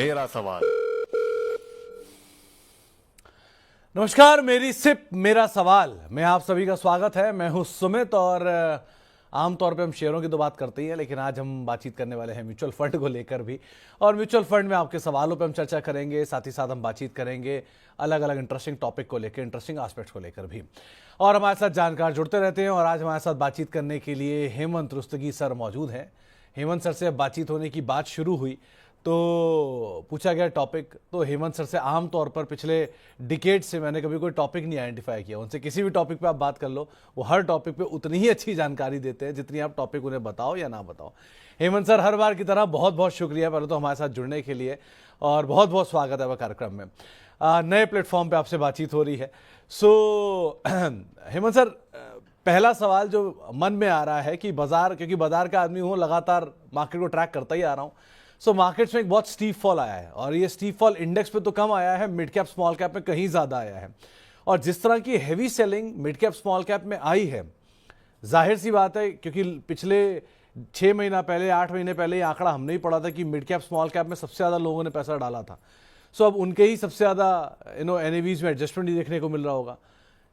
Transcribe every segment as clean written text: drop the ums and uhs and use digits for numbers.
मेरा सवाल। नमस्कार, मेरी सिप मेरा सवाल में आप सभी का स्वागत है। मैं हूं सुमित और आमतौर पे हम शेयरों की तो बात करते ही हैं, लेकिन आज हम बातचीत करने वाले हैं म्यूचुअल फंड को लेकर भी। और म्यूचुअल फंड में आपके सवालों पे हम चर्चा करेंगे, साथ ही साथ हम बातचीत करेंगे अलग अलग इंटरेस्टिंग टॉपिक को लेकर, इंटरेस्टिंग एस्पेक्ट्स को लेकर भी। और हमारे साथ जानकार जुड़ते रहते हैं और आज हमारे साथ बातचीत करने के लिए हेमंत रुस्तगी सर मौजूद हैं। हेमंत सर से बातचीत होने की बात शुरू हुई तो पूछा गया टॉपिक, तो हेमंत सर से आमतौर पर पिछले डिकेड से मैंने कभी कोई टॉपिक नहीं आइडेंटिफाई किया। उनसे किसी भी टॉपिक पे आप बात कर लो, वो हर टॉपिक पे उतनी ही अच्छी जानकारी देते हैं जितनी आप टॉपिक उन्हें बताओ या ना बताओ। हेमंत सर, हर बार की तरह बहुत बहुत शुक्रिया पहले तो हमारे साथ जुड़ने के लिए, और बहुत बहुत स्वागत है कार्यक्रम में। नए प्लेटफॉर्म पर आपसे बातचीत हो रही है। सो हेमंत सर, पहला सवाल जो मन में आ रहा है कि बाजार, क्योंकि बाजार का आदमी हूँ, लगातार मार्केट को ट्रैक करता ही आ रहा हूँ। सो मार्केट्स में एक बहुत स्टीप फॉल आया है, और ये स्टीप फॉल इंडेक्स पे तो कम आया है, मिड कैप स्मॉल कैप में कहीं ज़्यादा आया है। और जिस तरह की heavy selling mid cap small cap में आई है, जाहिर सी बात है, क्योंकि पिछले 6 महीना पहले, 8 महीने पहले ये आंकड़ा हमने ही पढ़ा था कि मिड कैप स्मॉल कैप में सबसे ज़्यादा लोगों ने पैसा डाला था। सो अब उनके ही सबसे ज़्यादा एनएवीज में एडजस्टमेंट ही देखने को मिल रहा होगा।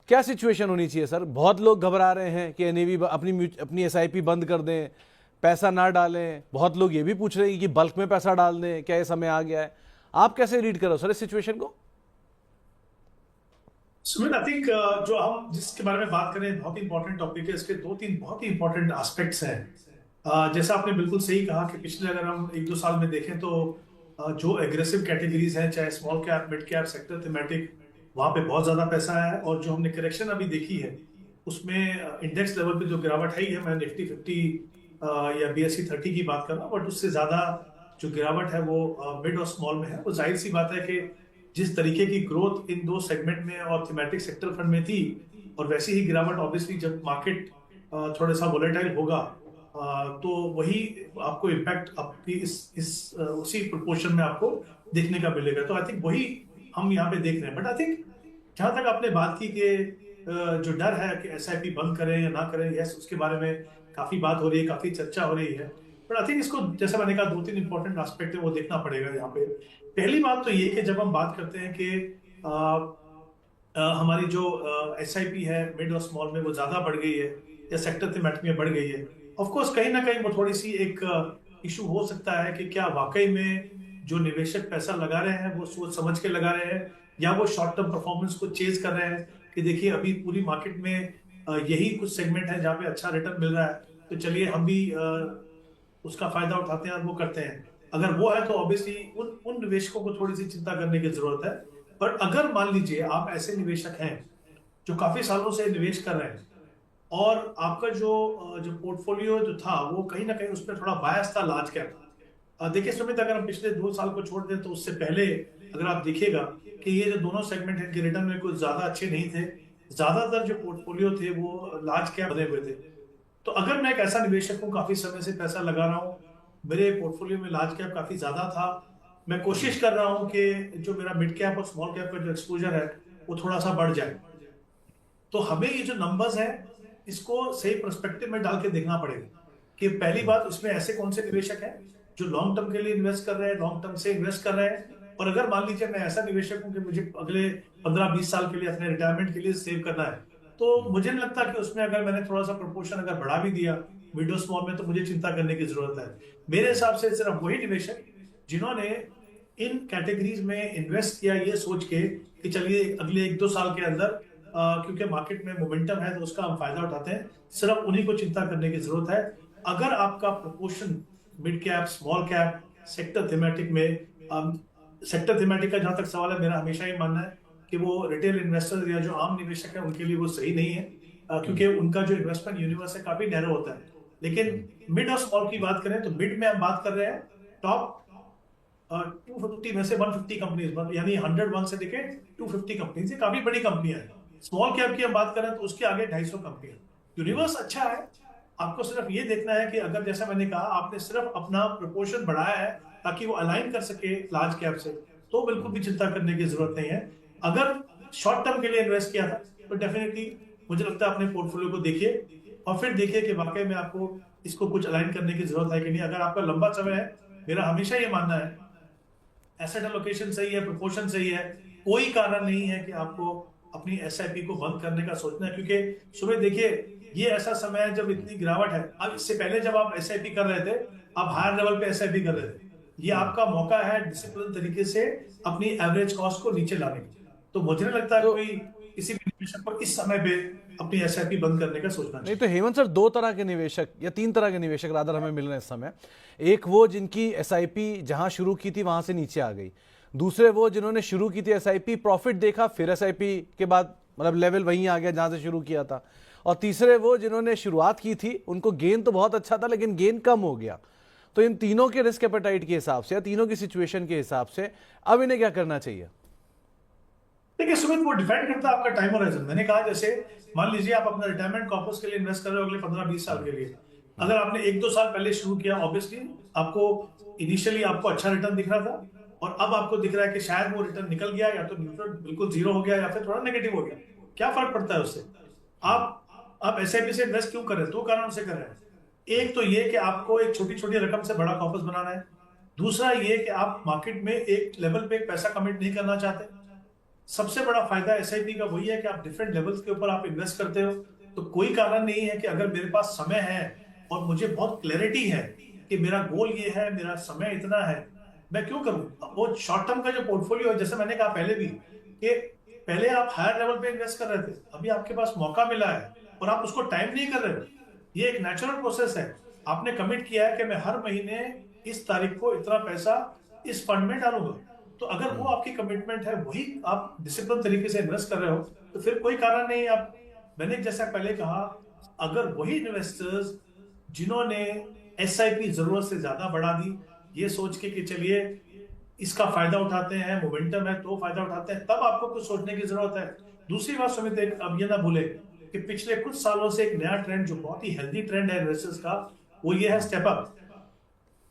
क्या सिचुएशन होनी चाहिए सर? बहुत लोग घबरा रहे हैं कि एनएवी अपनी एसआईपी बंद कर दें, पैसा ना डालें। बहुत लोग ये भी पूछ रहे हैं कि बल्क में पैसा डाल दें, क्या ये समय आ गया है? आप कैसे रीड करो सर इस सिचुएशन को? सुमित, आई थिंक जो हम जिसके बारे में बात करें बहुत ही इंपॉर्टेंट टॉपिक है। इसके 2-3 बहुत ही इंपॉर्टेंट एस्पेक्ट्स हैं। जैसा आपने बिल्कुल सही कहा कि पिछले अगर हम 1-2 साल में देखें तो जो एग्रेसिव कैटेगरीज हैं, चाहे small cap, mid cap, sector thematic, वहां पे बहुत ज्यादा पैसा है। और जो हमने करेक्शन अभी देखी है उसमें इंडेक्स लेवल पे जो गिरावट है, मैं निफ्टी 50 या BSE 30 की बात कर रहा हूँ, बट उससे ज्यादा जो गिरावट है वो मिड और स्मॉल में है। वो जाहिर सी बात है कि जिस तरीके की ग्रोथ इन दो सेगमेंट में और थीमेटिक सेक्टर फंड में थी, और वैसी ही गिरावट ऑब्वियसली जब मार्केट थोड़ा सा वोलेटाइल होगा तो वही आपको इम्पैक्ट आपकी इस उसी प्रोपोर्शन में आपको देखने का मिलेगा। तो आई थिंक वही हम यहाँ पे देख रहे हैं। बट आई थिंक जहां तक आपने बात की कि जो डर है कि SIP बंद करें या ना करें, यस, उसके बारे में काफी बात हो रही है, काफी चर्चा हो रही है। बट आई थिंक इसको, जैसा मैंने कहा, 2-3 इंपॉर्टेंट एस्पेक्ट है वो देखना पड़ेगा यहाँ पे। पहली बात तो ये कि जब हम बात करते हैं कि हमारी जो SIP है मिड और स्मॉल में वो ज्यादा बढ़ गई है या सेक्टर थीमेटिक में बढ़ गई है, ऑफ कोर्स कहीं ना कहीं वो थोड़ी सी एक इशू हो सकता है कि क्या वाकई में जो निवेशक पैसा लगा रहे हैं वो सोच समझ के लगा रहे हैं, या वो शॉर्ट टर्म परफॉर्मेंस को चेज कर रहे हैं कि देखिए अभी पूरी मार्केट में यही कुछ सेगमेंट है जहाँ पे अच्छा रिटर्न मिल रहा है, तो चलिए हम भी उसका फायदा उठाते हैं और वो करते हैं। अगर वो है तो ऑब्वियसली उन निवेशकों को थोड़ी सी चिंता करने की जरूरत है। पर अगर मान लीजिए आप ऐसे निवेशक हैं जो काफी सालों से निवेश कर रहे हैं और आपका जो पोर्टफोलियो जो था वो कहीं ना कहीं उस पर थोड़ा बायस था लार्ज कैप। देखिए सुमित, अगर हम पिछले 2 साल को छोड़ दें तो उससे पहले अगर आप देखिएगा कि ये जो दोनों सेगमेंट है इनके रिटर्न में कुछ ज्यादा अच्छे नहीं थे। ज्यादातर जो पोर्टफोलियो थे वो लार्ज कैप बने हुए थे। तो अगर मैं एक ऐसा निवेशक हूँ, काफी समय से पैसा लगा रहा हूँ, मेरे पोर्टफोलियो में लार्ज कैप काफी ज्यादा था, मैं कोशिश कर रहा हूँ कि जो मेरा मिड कैप और स्मॉल कैप का जो एक्सपोजर है वो थोड़ा सा बढ़ जाए, तो हमें ये जो नंबर्स है इसको सही पर्सपेक्टिव में डाल के देखना पड़ेगा कि पहली बात उसमें ऐसे कौन से निवेशक हैं जो लॉन्ग टर्म के लिए इन्वेस्ट कर रहे हैं, लॉन्ग टर्म से इन्वेस्ट कर रहे हैं। और अगर मान लीजिए मैं ऐसा निवेशक हूं कि मुझे अगले 15-20 साल के लिए अपने रिटायरमेंट के लिए सेव करना है, तो मुझे नहीं लगता कि उसमें अगर मैंने थोड़ा सा प्रोपोर्शन अगर बढ़ा भी दिया मिड और स्मॉल में तो मुझे चिंता करने की जरूरत है। मेरे हिसाब से सिर्फ वही निवेशक जिन्होंने इन कैटेगरीज में इन्वेस्ट किया ये सोच के कि चलिए अगले 1-2 साल के अंदर क्योंकि मार्केट में मोमेंटम है तो उसका हम फायदा उठाते हैं, सिर्फ उन्हीं को चिंता करने की जरूरत है। अगर आपका proportion mid cap, small cap, sector thematic में, सेक्टर थीमेटिक का जहां तक सवाल है, मेरा हमेशा ही मानना है कि वो रिटेल इन्वेस्टर या जो आम निवेशक है उनके लिए वो सही नहीं है, क्योंकि उनका जो इन्वेस्टमेंट यूनिवर्स है काफी नैरो होता है। लेकिन मिड और स्मॉल की बात करें तो मिड में हम बात कर रहे हैं टॉप 250 में से 150 कंपनीज, यानी 101 से लेके 250 कंपनीज, ये काफी बड़ी कंपनियां हैं। स्मॉल कैप की हम बात करें तो उसके आगे 250 कंपनियां। यूनिवर्स अच्छा है, आपको सिर्फ ये देखना है कि अगर, जैसा मैंने कहा, आपने सिर्फ अपना प्रोपोर्शन बढ़ाया है ताकि वो अलाइन कर सके लार्ज कैप से, तो बिल्कुल भी चिंता करने की जरूरत नहीं है। अगर शॉर्ट टर्म के लिए इन्वेस्ट किया था तो डेफिनेटली मुझे लगता है अपने पोर्टफोलियो को देखिए और फिर देखिए कि वाकई में आपको इसको कुछ अलाइन करने की जरूरत है कि नहीं। अगर आपका लंबा समय है, मेरा हमेशा ये मानना है एसेट एलोकेशन सही है, प्रोपोर्शन सही है, कोई कारण नहीं है कि आपको अपनी एसआईपी को बंद करने का सोचना है। क्योंकि सुबह देखिए, ये ऐसा समय है जब इतनी गिरावट है। अब इससे पहले जब आप एसआईपी कर रहे थे, आप हायर लेवल पे एसआईपी कर रहे थे, ये आपका मौका है डिसिप्लिन तरीके से अपनी एवरेज कॉस्ट को नीचे लाने की। तो मुझे नहीं लगता तो कोई किसी भी निवेशक को इस समय पे अपनी एसआईपी बंद करने का सोचना नहीं, चाहिए। तो हेमंत सर, दो तरह के निवेशक या तीन तरह के निवेशक रादर हमें मिल रहे हैं इस समय। एक वो जिनकी एसआईपी जहां शुरू की थी वहां से नीचे आ गई, दूसरे वो जिन्होंने शुरू की थी एसआईपी, प्रॉफिट देखा, फिर एसआईपी के बाद मतलब लेवल वहीं आ गया जहां से शुरू किया था, और तीसरे वो जिन्होंने शुरुआत की थी, उनको गेन तो बहुत अच्छा था लेकिन गेन कम हो गया। तो इन तीनों के रिस्क एपेटाइट के हिसाब से या तीनों की सिचुएशन के हिसाब से अब इन्हें क्या करना चाहिए? देखिए सुमित, वो डिपेंड करता है आपका टाइम होराइजन। मैंने कहा जैसे मान लीजिए आप अपना रिटायरमेंट कॉर्पस के लिए इन्वेस्ट कर रहे हो अगले 15-20 साल के लिए। अगर आपने 1-2 साल पहले शुरू किया, ऑब्वियसली आपको इनिशियली आपको अच्छा रिटर्न दिख रहा था, और अब आपको दिख रहा है कि शायद वो रिटर्न निकल गया, या तो न्यूट्रल बिल्कुल जीरो हो गया, या फिर थोड़ा नेगेटिव हो गया। क्या फर्क पड़ता है उससे? आप एसआईपी से इन्वेस्ट क्यों कर रहे हैं? दो कारणों से कर रहे हैं। एक तो ये कि आपको एक छोटी छोटी रकम से बड़ा कॉर्पस बनाना है। दूसरा ये कि आप मार्केट में एक लेवल पे पैसा कमिट नहीं करना चाहते। सबसे बड़ा फायदा एसआईपी का वही है कि आप डिफरेंट लेवल्स के ऊपर आप इन्वेस्ट करते हो। तो कोई कारण नहीं है कि अगर मेरे पास समय है और मुझे बहुत क्लैरिटी है कि मेरा गोल ये है, मेरा समय इतना है, मैं क्यों करूं? वो शॉर्ट टर्म का जो पोर्टफोलियो है, जैसे मैंने कहा पहले भी, कि पहले आप हायर लेवल पे इन्वेस्ट कर रहे थे, अभी आपके पास मौका मिला है और आप उसको टाइम नहीं कर रहे हो। ये एक नेचुरल प्रोसेस है। आपने कमिट किया है कि मैं हर महीने इस तारीख को इतना पैसा इस फंड में डालूंगा। तो अगर वो आपकी कमिटमेंट है, वही आप डिसिप्लिन तरीके से इन्वेस्ट कर रहे हो, तो फिर कोई कारण नहीं। आप, मैंने जैसा पहले कहा, अगर वही इन्वेस्टर्स जिन्होंने एसआईपी जरूरत से ज्यादा बढ़ा दी, ये सोच के कि चलिए इसका फायदा उठाते हैं, मोमेंटम है तो फायदा उठाते हैं, तब आपको कुछ सोचने की जरूरत है। दूसरी बात सुमित, अब ये ना भूले कि पिछले कुछ सालों से एक नया ट्रेंड जो बहुत ही हेल्दी ट्रेंड है इन्वेस्टर्स का, वो ये है स्टेप अप।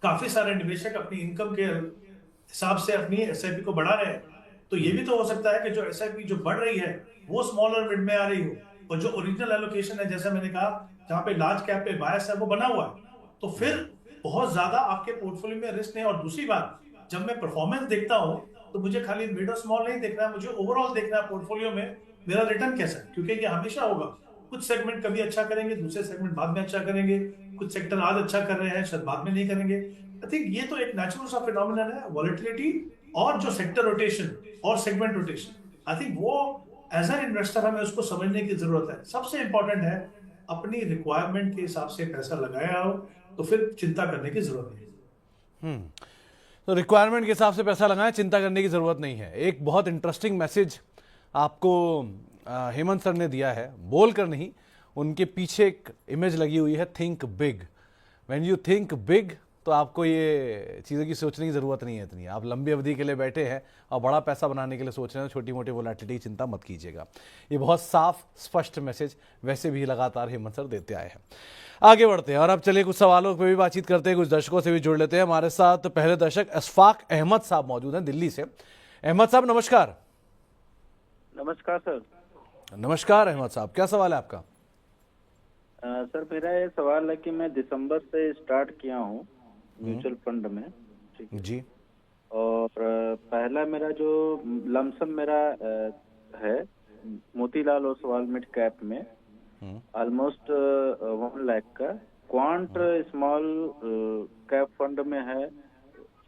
काफी सारे निवेशक अपनी इनकम के हिसाब से अपनी एसआईपी को बढ़ा रहे हैं। तो ये भी तो हो सकता है कि जो एसआईपी जो बढ़ रही है वो स्मॉल और मिड में आ रही हो, और जो ओरिजिनल एलोकेशन है, जैसा मैंने कहा, जहां पे लार्ज कैप पे बायस है, वो बना हुआ है। तो फिर बहुत ज्यादा आपके पोर्टफोलियो में रिस्क नहीं। और दूसरी बात, जब मैं परफॉर्मेंस देखता हूं, तो मुझे खाली मिड और स्मॉल नहीं देखना है, मुझे ओवरऑल देखना है पोर्टफोलियो में मेरा रिटर्न कैसा है। क्योंकि ये हमेशा होगा, कुछ सेगमेंट कभी अच्छा करेंगे, दूसरे सेगमेंट बाद में अच्छा करेंगे, कुछ सेक्टर आज अच्छा कर रहे हैं शायद बाद में नहीं करेंगे। आई थिंक ये तो एक नेचुरल सा फिनोमिनन है, वॉलेटिलिटी और जो सेक्टर रोटेशन और सेगमेंट रोटेशन। आई थिंक वो एज एन इन्वेस्टर हमें उसको समझने की जरूरत है। सबसे इंपॉर्टेंट है अपनी रिक्वायरमेंट के हिसाब से पैसा लगाया हो, तो फिर चिंता करने की जरूरत नहीं। तो रिक्वायरमेंट के हिसाब से पैसा लगाएं, चिंता करने की जरूरत नहीं है। एक बहुत इंटरेस्टिंग मैसेज आपको हेमंत सर ने दिया है, बोलकर नहीं, उनके पीछे एक इमेज लगी हुई है, think big. When you think big, तो आपको ये चीज़ों की सोचने की ज़रूरत नहीं है इतनी। आप लंबी अवधि के लिए बैठे हैं और बड़ा पैसा बनाने के लिए सोच रहे हैं, छोटी मोटी वोलेटिलिटी की चिंता मत कीजिएगा। ये बहुत साफ स्पष्ट मैसेज वैसे भी लगातार हेमंत सर देते आए हैं। आगे बढ़ते हैं और अब चलिए कुछ सवालों पर भी बातचीत करते हैं, कुछ दर्शकों से भी जुड़ लेते हैं। हमारे साथ पहले दर्शक अशफाक अहमद साहब मौजूद हैं दिल्ली से। अहमद साहब नमस्कार। नमस्कार सर। नमस्कार अहमद साहब, क्या सवाल है आपका? सर मेरा ये सवाल है कि मैं दिसंबर से स्टार्ट किया हूँ म्यूचुअल फंड में, ठीक है जी। और पहला मेरा जो लमसम मेरा है मोतीलाल ओसवाल मिड कैप में ऑलमोस्ट 1 लाख का, क्वांट स्मॉल कैप फंड में है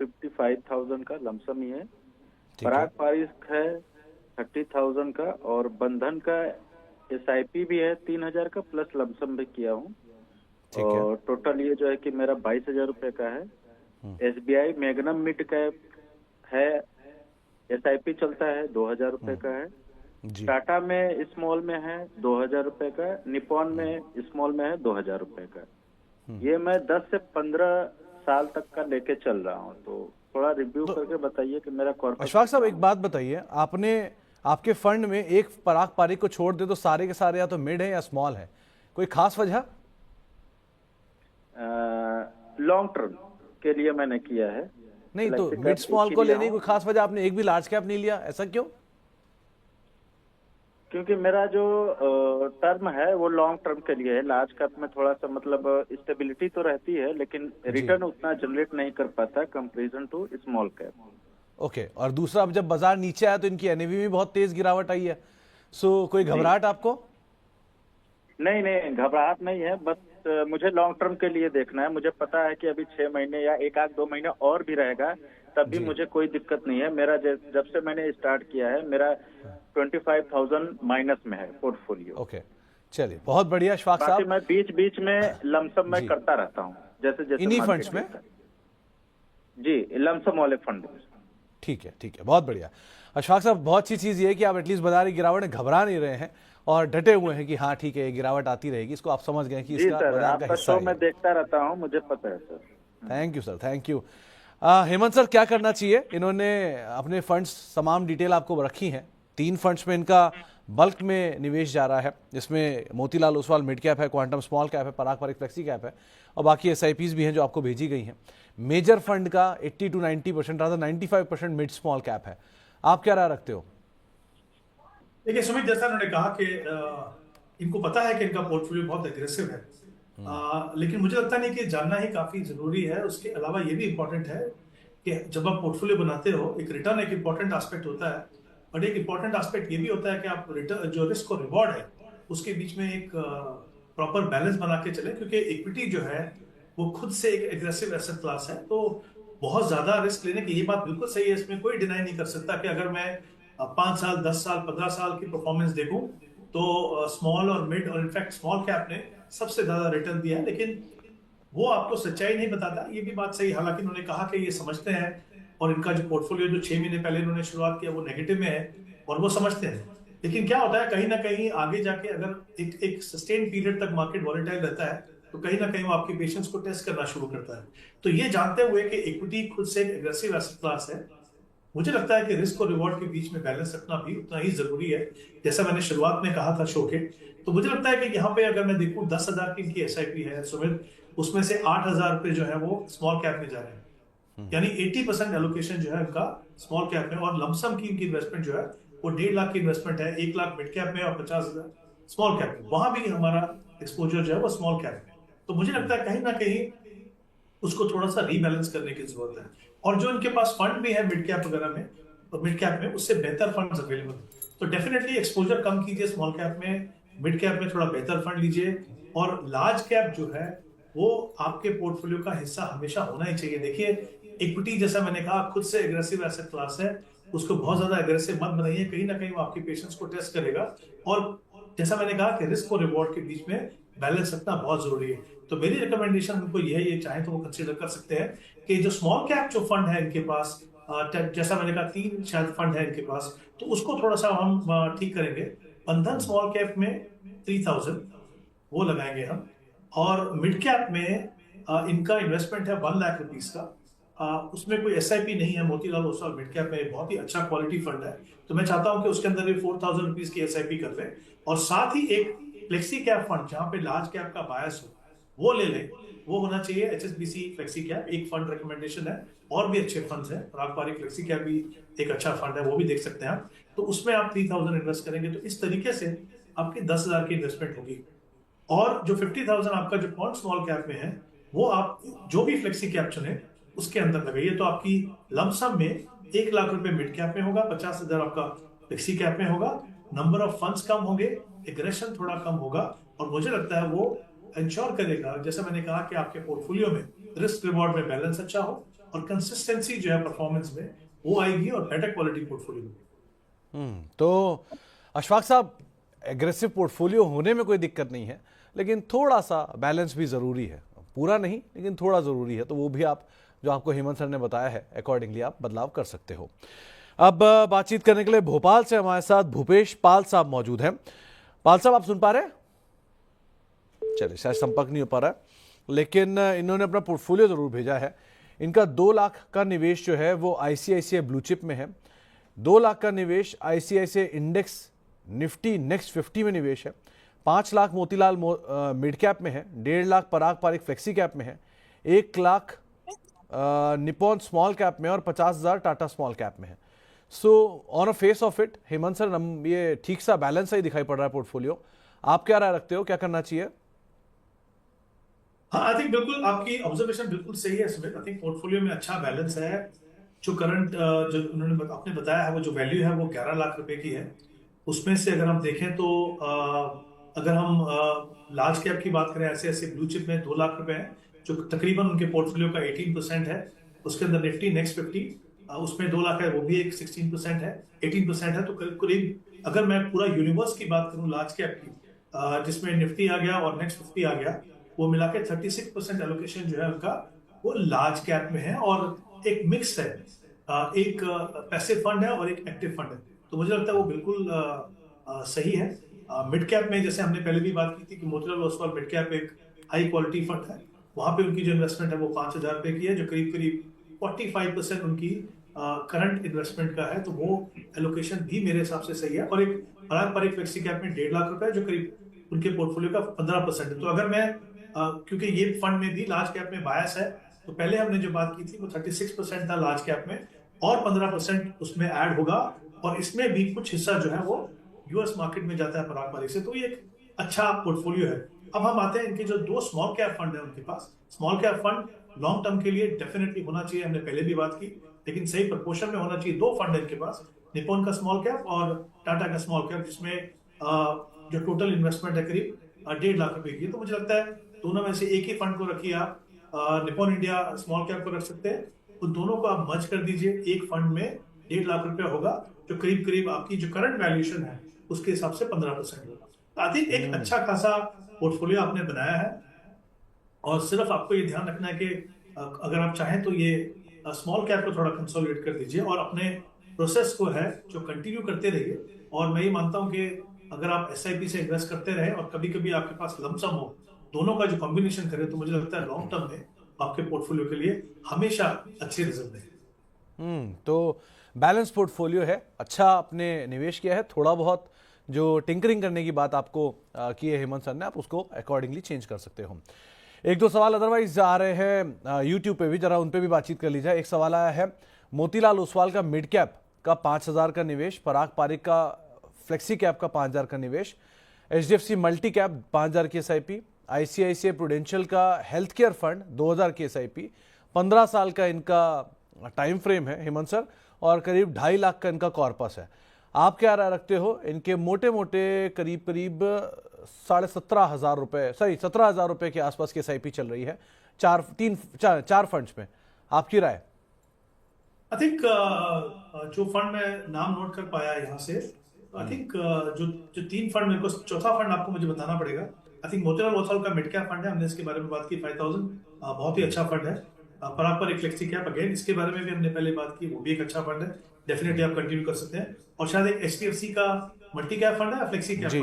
55,000 का लमसम ही है, पराग पारिक है 30,000 का, और बंधन का एसआईपी भी है 3,000 का, प्लस लमसम भी किया हूँ। और टोटल ये जो है कि मेरा 22,000 रुपए का है। एसबीआई मैग्नम मिड कैप है, एसआईपी चलता है 2,000 रुपए का है। टाटा में स्मॉल में है 2,000 रुपए का, निपॉन में स्मॉल में है 2,000 रुपए का। ये मैं 10 से 15 साल तक का लेके चल रहा हूँ, तो थोड़ा रिव्यू करके बताइए कि मेरा कॉर्पोरेट। अशफाक साहब एक बात बताइए, आपने आपके फंड में एक पराग पारिक को छोड़ दे तो सारे के सारे या तो मिड है या स्मॉल है, कोई खास वजह? लॉन्ग टर्म के लिए मैंने किया है। नहीं तो मिड स्मॉल को लेने की कोई खास वजह, आपने एक भी लार्ज कैप नहीं लिया, ऐसा क्यों? क्योंकि मेरा जो टर्म है वो लॉन्ग टर्म के लिए है। लार्ज कैप में थोड़ा सा मतलब स्टेबिलिटी तो रहती है, लेकिन रिटर्न उतना जनरेट नहीं कर पाता comparison to small cap. Okay, और दूसरा, अब जब बाजार नीचे आया तो इनकी एनएवी में बहुत तेज गिरावट आई है। सो कोई घबराहट आपको? नहीं नहीं, घबराहट नहीं है, बस मुझे लॉन्ग टर्म के लिए देखना है। मुझे पता है कि अभी 6 महीने या 1-2 महीने और भी रहेगा, तब भी मुझे कोई दिक्कत नहीं है। मेरा जब से मैंने स्टार्ट किया है, मेरा 25,000 माइनस में है पोर्टफोलियो। ओके, चलिए, बहुत बढ़िया अशफाक साहब। बाकी मैं बीच बीच में लमसम में करता रहता हूँ, जैसे जैसे इन्हीं फंड्स में? जी, लमसम वाले फंड। ठीक है, ठीक है, बहुत बढ़िया अशफाक साहब। बहुत अच्छी चीज़ ये है कि आप एटलीस्ट बाजार की गिरावट में घबरा नहीं रहे हैं और डटे हुए हैं कि हाँ ठीक है, ये गिरावट आती रहेगी, इसको आप समझ गए कि इसका बाजार का हिस्सा है। मैं देखता रहता हूँ, मुझे पता है sir. Thank you sir, thank you. Hemant sir, क्या करना चाहिए? इन्होंने अपने फंड्स तमाम डिटेल आपको रखी हैं। 3 फंड्स में इनका बल्क में निवेश जा रहा है, जिसमें मोतीलाल ओसवाल मिड कैप है, क्वांटम स्मॉल कैप है, पराग पारिक फ्लेक्सी कैप है, और बाकी एसआईपीज भी हैं जो आपको भेजी गई हैं। मेजर फंड का 80 to 90%, rather 95% mid small cap है। आप क्या राय रखते हो? देखिए सुमित, जैसा उन्होंने कहा कि इनको पता है कि इनका पोर्टफोलियो बहुत एग्रेसिव है, लेकिन मुझे लगता नहीं कि जानना ही काफी जरूरी है। उसके अलावा ये भी इंपॉर्टेंट है कि जब आप पोर्टफोलियो बनाते हो, एक रिटर्न एक इंपॉर्टेंट एस्पेक्ट होता है, और एक इंपॉर्टेंट एस्पेक्ट ये भी होता है कि आप रिटर्न, जो रिस्क और रिवॉर्ड है, उसके बीच में एक प्रॉपर बैलेंस बना के चले, क्योंकि इक्विटी जो है वो खुद से एक एग्रेसिव एसेट क्लास है। तो बहुत ज्यादा रिस्क लेने की, ये बात बिल्कुल सही है, इसमें कोई डिनाई नहीं कर सकता कि अगर मैं 5 साल, 10 साल, 15 साल की परफॉर्मेंस देखूं तो स्मॉल और मिड, और इनफैक्ट स्मॉल कैप ने सबसे ज्यादा रिटर्न दिया है, लेकिन वो आपको सच्चाई नहीं बताता। ये भी बात सही, हालांकि उन्होंने कहा कि ये समझते हैं, और इनका जो पोर्टफोलियो जो 6 महीने पहले इन्होंने शुरुआत किया वो नेगेटिव में है, और वो समझते हैं। लेकिन क्या होता है, कहीं ना कहीं आगे जाके अगर एक सस्टेन पीरियड तक मार्केट वॉलेटाइल रहता है, तो कहीं ना कहीं वो आपकी पेशेंस को टेस्ट करना शुरू करता है। तो ये जानते हुए कि इक्विटी खुद से एक एग्रेसिव एसेट क्लास है, मुझे लगता है कि रिस्क और रिवॉर्ड के बीच में बैलेंस रखना भी उतना ही जरूरी है, जैसा मैंने शुरुआत में कहा था शो के। तो मुझे लगता है कि यहाँ पे अगर मैं देखूं 10,000 की इनकी एसआईपी है सुमित, उसमें से 8,000 रुपए जो है वो स्मॉल कैप में जा रहे हैं, यानी 80% एलोकेशन जो है उनका स्मॉल कैप में, और लमसम की इनकी इन्वेस्टमेंट जो है वो 1.5 लाख की इन्वेस्टमेंट है, 1 लाख मिड कैप में और 50,000 स्मॉल कैप में। वहां भी हमारा एक्सपोजर जो है वो स्मॉल कैप में। तो मुझे लगता है कहीं ना कहीं उसको थोड़ा सा रीबैलेंस करने की जरूरत है, और जो इनके पास फंड भी है मिड कैप वगैरह में, मिड कैप में उससे बेहतर फंड्स अवेलेबल, तो डेफिनेटली एक्सपोजर कम कीजिए स्मॉल कैप में, मिड कैप में थोड़ा बेहतर फंड लीजिए, और लार्ज कैप जो है वो आपके पोर्टफोलियो का हिस्सा हमेशा होना ही चाहिए। देखिए इक्विटी, जैसा मैंने कहा, खुद से एग्रेसिव एसेट क्लास है, उसको बहुत ज्यादा एग्रेसिव मत बनाइए, कहीं ना कहीं वो आपकी पेशेंस को टेस्ट करेगा, और जैसा मैंने कहा कि रिस्क और रिवॉर्ड के बीच में बैलेंस रखना बहुत जरूरी है। तो मेरी रिकमेंडेशन उनको ये है, ये चाहे तो वो कंसीडर कर सकते हैं कि जो स्मॉल कैप जो फंड है इनके पास, जैसा मैंने कहा 3 शायद फंड है इनके पास, तो उसको थोड़ा सा हम ठीक करेंगे। बंधन स्मॉल कैप में 3,000 वो लगाएंगे हम, और मिड कैप में इनका इन्वेस्टमेंट है 1 लाख रुपीस का, उसमें कोई एसआईपी नहीं है। मोतीलाल ओसवाल मिड कैप में बहुत ही अच्छा क्वालिटी फंड है, तो मैं चाहता हूं कि उसके अंदर भी 4,000 रुपीज की एसआईपी कर ले, और साथ ही एक फ्लेक्सी कैप फंड जहां पे लार्ज कैप का बायस हो वो ले लें। वो होना चाहिए HSBC फ्लेक्सी कैप, एक फंड रिकमेंडेशन है, और भी अच्छे फंड्स हैं, पारंपरिक फ्लेक्सी कैप भी एक अच्छा फंड है, वो भी देख सकते हैं आप। तो उसमें आप 3,000 इन्वेस्ट करेंगे, तो इस तरीके से आपकी 10,000 की इन्वेस्टमेंट होगी, और जो 50,000 आपका जो पॉइंट स्मॉल कैप में है वो आप जो भी फ्लेक्सी कैप चुने उसके अंदर लगाइए, तो आपकी लमसम में 1 लाख रुपए मिड कैप में होगा, 50,000 आपका फ्लेक्सी कैप में होगा, नंबर ऑफ फंड्स कम होंगे, एग्रेशन थोड़ा कम होगा, और मुझे लगता है वो इंश्योर करेगा, जैसा मैंने कहा, कि आपके पोर्टफोलियो में रिस्क रिवॉर्ड में बैलेंस अच्छा हो, और कंसिस्टेंसी जो है परफॉर्मेंस में वो आएगी, और बेटर क्वालिटी पोर्टफोलियो में। तो अशफाक साहब, एग्रेसिव पोर्टफोलियो होने में कोई दिक्कत नहीं है, लेकिन थोड़ा सा बैलेंस भी ज़रूरी है, पूरा नहीं लेकिन थोड़ा ज़रूरी है, तो वो भी आप, जो आपको हेमंत सर ने बताया है, अकॉर्डिंगली आप बदलाव कर सकते हो। अब बातचीत करने के लिए भोपाल से हमारे साथ भूपेश पाल साहब मौजूद हैं। पाल साहब, आप सुन पा रहे हैं? चलिए, शायद संपर्क नहीं हो पा रहा है, लेकिन इन्होंने अपना पोर्टफोलियो ज़रूर भेजा है। इनका 2 लाख का निवेश जो है वो ICICI ब्लू चिप में है, 2 लाख का निवेश ICICI इंडेक्स निफ्टी नेक्स्ट 50 में निवेश है, 5 लाख मोतीलाल मिड कैप में है, 1.5 लाख पराग पारिक फ्लेक्सी कैप में है, 1 लाख निपॉन स्मॉल कैप में, और 50,000 टाटा स्मॉल कैप में है। So on a face of it Hemant sir, ये ठीक सा बैलेंस ही दिखाई पड़ रहा है पोर्टफोलियो। आप क्या राय रखते हो, क्या करना चाहिए? हाँ, आई थिंक बिल्कुल आपकी ऑब्जर्वेशन बिल्कुल सही है सुमित। आई थिंक पोर्टफोलियो में अच्छा बैलेंस है, जो करंट जो उन्होंने आपने बताया है वो जो वैल्यू है वो 11 लाख रुपए की है। उसमें से अगर हम देखें तो अगर हम लार्ज कैप की बात करें, ऐसे ऐसे ब्लू चिप में 2 लाख रुपए है जो तकरीबन उनके पोर्टफोलियो का 18% है। उसके अंदर निफ्टी नेक्स्ट 50 उसमें 2 लाख है, वो भी एक 16% है, 18% है। तो करीब करीब अगर मैं पूरा यूनिवर्स की बात करूं लार्ज कैप की, जिसमें निफ्टी आ गया और नेक्स्ट 50 आ गया, वो मिला के 36% एलोकेशन जो है उनका वो लार्ज कैप में है। और एक मिक्स है, एक पैसिव फंड है और एक एक्टिव फंड है। तो मुझे लगता है वो बिल्कुल सही है। मिड कैप में जैसे हमने पहले भी बात की थी कि मोतीलाल ओसवाल मिड कैप एक हाई क्वालिटी फंड है। वहां पे उनकी जो इन्वेस्टमेंट है वो 5,000 रुपए की है, जो करीब करीब 45% उनकी करंट इन्वेस्टमेंट का है। तो वो एलोकेशन भी मेरे हिसाब से सही है। और एक पारंपरिक फ्लेक्सी कैप में 1.5 लाख रुपए जो करीब उनके पोर्टफोलियो का 15% है। तो अगर मैं क्योंकि ये फंड में भी लार्ज कैप में बायस है, तो पहले हमने जो बात की थी वो 36% था लार्ज कैप में, और 15% उसमें ऐड होगा। और इसमें भी कुछ हिस्सा जो है वो यूएस मार्केट में जाता है पारंपरिक से। तो ये एक अच्छा पोर्टफोलियो है। अब हम आते हैं इनके जो 2 स्मॉल कैप फंड है उनके पास। Small cap fund long term के लिए डेफिनेटली होना चाहिए, हमने पहले भी बात की, लेकिन सही प्रपोर्शन में होना चाहिए। 2 फंड है इनके पास, निप्पॉन का स्मॉल कैप और टाटा का स्मॉल कैप, जिसमें जो टोटल इन्वेस्टमेंट है करीब 1.5 लाख रुपए की। तो मुझे लगता है दोनों में से एक ही फंड को रखिए आप, निप्पॉन इंडिया स्मॉल कैप को रख सकते हैं। उन दोनों को आप मर्ज कर दीजिए, एक फंड में 1.5 लाख रुपया होगा, जो करीब करीब आपकी जो करंट वैल्यूएशन है उसके हिसाब से 15% होगा। आई थिंक एक अच्छा खासा पोर्टफोलियो आपने बनाया है। और सिर्फ आपको ये ध्यान रखना है कि अगर आप चाहें तो ये स्मॉल कैप को थोड़ा कंसोलिडेट कर दीजिए और अपने प्रोसेस को है जो कंटिन्यू करते रहिए। और मैं ये मानता हूं कि अगर आप एसआईपी से इन्वेस्ट करते रहे और कभी कभी आपके पास लमसम हो, दोनों का जो कॉम्बिनेशन करें, तो मुझे लगता है लॉन्ग टर्म में आपके पोर्टफोलियो के लिए हमेशा अच्छे रिजल्ट देंगे। तो बैलेंस पोर्टफोलियो है, अच्छा आपने निवेश किया है। थोड़ा बहुत जो टिंकरिंग करने की बात आपको की है हेमंत सर ने, आप उसको अकॉर्डिंगली चेंज कर सकते हो। 1-2 सवाल अदरवाइज आ रहे हैं यूट्यूब पे भी, जरा उन पे भी बातचीत कर ली जाए। एक सवाल आया है, मोतीलाल ओसवाल का मिड कैप का 5,000 का निवेश, पराग पारिक का फ्लेक्सी कैप का 5,000 का निवेश, एचडीएफसी मल्टी कैप 5,000 की एसआईपी, आईसीआईसीआई प्रूडेंशियल का हेल्थ केयर फंड 2,000 की एसआईपी, 15 साल का इनका टाइम फ्रेम है हेमंत सर, और करीब 2.5 लाख का इनका कॉर्पस है। आप क्या राय रखते हो? इनके मोटे मोटे करीब करीब 17,500 रुपए, सॉरी 17,000 रुपए के आसपास की एसआईपी चल रही है चार फंड्स में। आपकी राय? आई थिंक जो फंड मैं नाम नोट कर पाया यहाँ से, आई थिंक जो 3 फंड, मेरे को चौथा फंड आपको मुझे बताना पड़ेगा। आई थिंक मोतीलाल ओसवाल का मिड कैप फंड है, हमने इसके बारे में बात की, 5,000 बहुत ही अच्छा फंड है। परागपर एक फ्लेक्सी कैप, अगेन इसके बारे में भी हमने पहले बात की, वो भी एक अच्छा फंड है, डेफिनेटली आप कंटिन्यू कर सकते हैं। और शायद एक एचडीएफसी का मल्टी कैप फंड है, फ्लेक्सी कैप जी,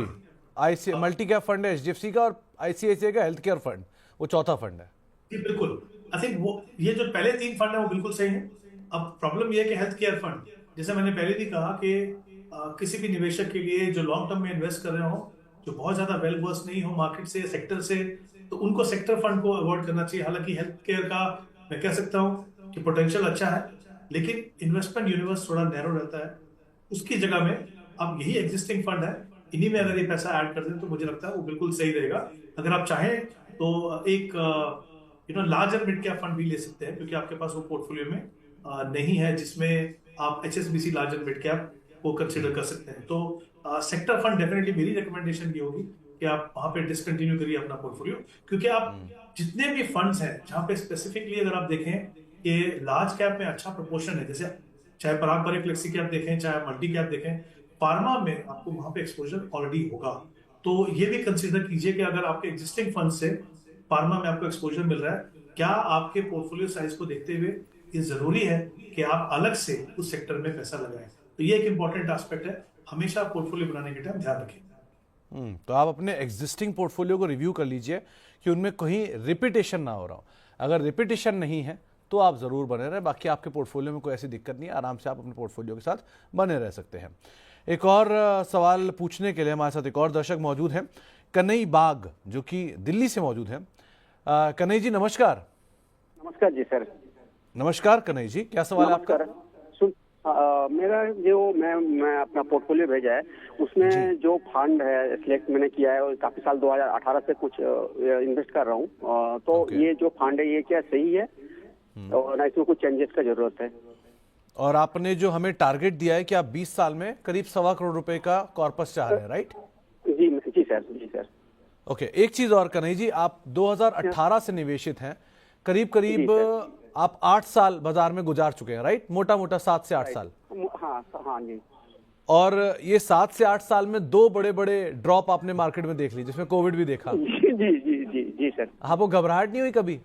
आईसी मल्टी कैप फंड है एचडीएफसी का, और आईसीआईसीआई का हेल्थ केयर फंड वो चौथा फंड है। जी बिल्कुल। आई थिंक वो ये जो पहले 3 फंड है वो बिल्कुल सही है। अब प्रॉब्लम ये है कि हेल्थ केयर फंड, जैसे मैंने पहले भी कहा कि किसी भी निवेशक के लिए जो लॉन्ग टर्म में इन्वेस्ट कर रहे हो, जो बहुत ज्यादा वेल वर्स नहीं हो मार्केट से, सेक्टर से, तो उनको सेक्टर फंड को अवॉइड करना चाहिए। हालांकि हेल्थ केयर का मैं कह सकता हूं कि पोटेंशियल अच्छा है, लेकिन इन्वेस्टमेंट यूनिवर्स थोड़ा नैरो रहता है। उसकी जगह में अब यही एग्जिस्टिंग फंड है, इन्हीं में अगर ये पैसा ऐड कर दें तो मुझे लगता है वो बिल्कुल सही रहेगा। अगर आप चाहें तो एक लार्जर मिड कैप फंड भी ले सकते हैं, क्योंकि आपके पास वो पोर्टफोलियो में नहीं है, जिसमें आप एचएसबीसी लार्जर मिड कैप को कंसिडर कर सकते हैं। तो सेक्टर फंड डेफिनेटली मेरी रिकमेंडेशन ये होगी कि आप वहां पे डिसकंटिन्यू करिए अपना पोर्टफोलियो, क्योंकि आप जितने भी फंड्स हैं जहां पे स्पेसिफिकली अगर आप देखें कि लार्ज कैप में अच्छा प्रोपोर्शन है, जैसे चाहे परागपर फ्लेक्सी कैप देखें, चाहे मल्टी कैप देखें, फार्मा में आपको वहां पे एक्सपोजर ऑलरेडी होगा। तो ये भी कंसीडर कीजिए कि अगर आपके एग्जिस्टिंग फंड से फार्मा में आपको एक्सपोजर मिल रहा है, क्या आपके पोर्टफोलियो साइज को देखते हुए ये जरूरी है कि आप अलग से उस सेक्टर में पैसा लगाएं। तो ये एक इंपॉर्टेंट एस्पेक्ट है, हमेशा पोर्टफोलियो बनाने के टाइम ध्यान रखें। तो आप अपने एग्जिस्टिंग पोर्टफोलियो को रिव्यू कर लीजिए कि उनमें कहीं रिपीटेशन ना हो रहा हो। अगर रिपीटेशन नहीं है तो आप ज़रूर बने रहें, बाकी आपके पोर्टफोलियो में कोई ऐसी दिक्कत नहीं है, आराम से आप अपने पोर्टफोलियो के साथ बने रह सकते हैं। एक और सवाल पूछने के लिए हमारे साथ एक और दर्शक मौजूद हैं, कन्हई बाग, जो कि दिल्ली से मौजूद हैं। कन्हई जी नमस्कार। नमस्कार जी सर। नमस्कार कन्हई जी, क्या सवाल है आपका? मेरा जो मैं अपना पोर्टफोलियो भेजा है, उसमें जो फंड है सिलेक्ट मैंने किया है, और काफी साल 2018 से कुछ इन्वेस्ट कर रहा हूँ, तो ये जो फंड है ये क्या सही है और ना इसमें कुछ चेंजेस का जरूरत है? और आपने जो हमें टारगेट दिया है कि आप 20 साल में करीब 1.25 करोड़ रुपए का कॉर्पस चाह रहे हैं, राइट? जी सर। ओके, एक चीज और कन्हैया जी, आप 2018 से निवेशित हैं, करीब आप 8 साल बाजार में गुजार चुके हैं, राइट? मोटा मोटा 7 से 8 साल। हाँ जी। और ये 7 से 8 साल में 2 बड़े बड़े ड्रॉप आपने मार्केट में देख ली, जिसमें कोविड भी देखा। जी सर। आपको घबराहट नहीं हुई कभी?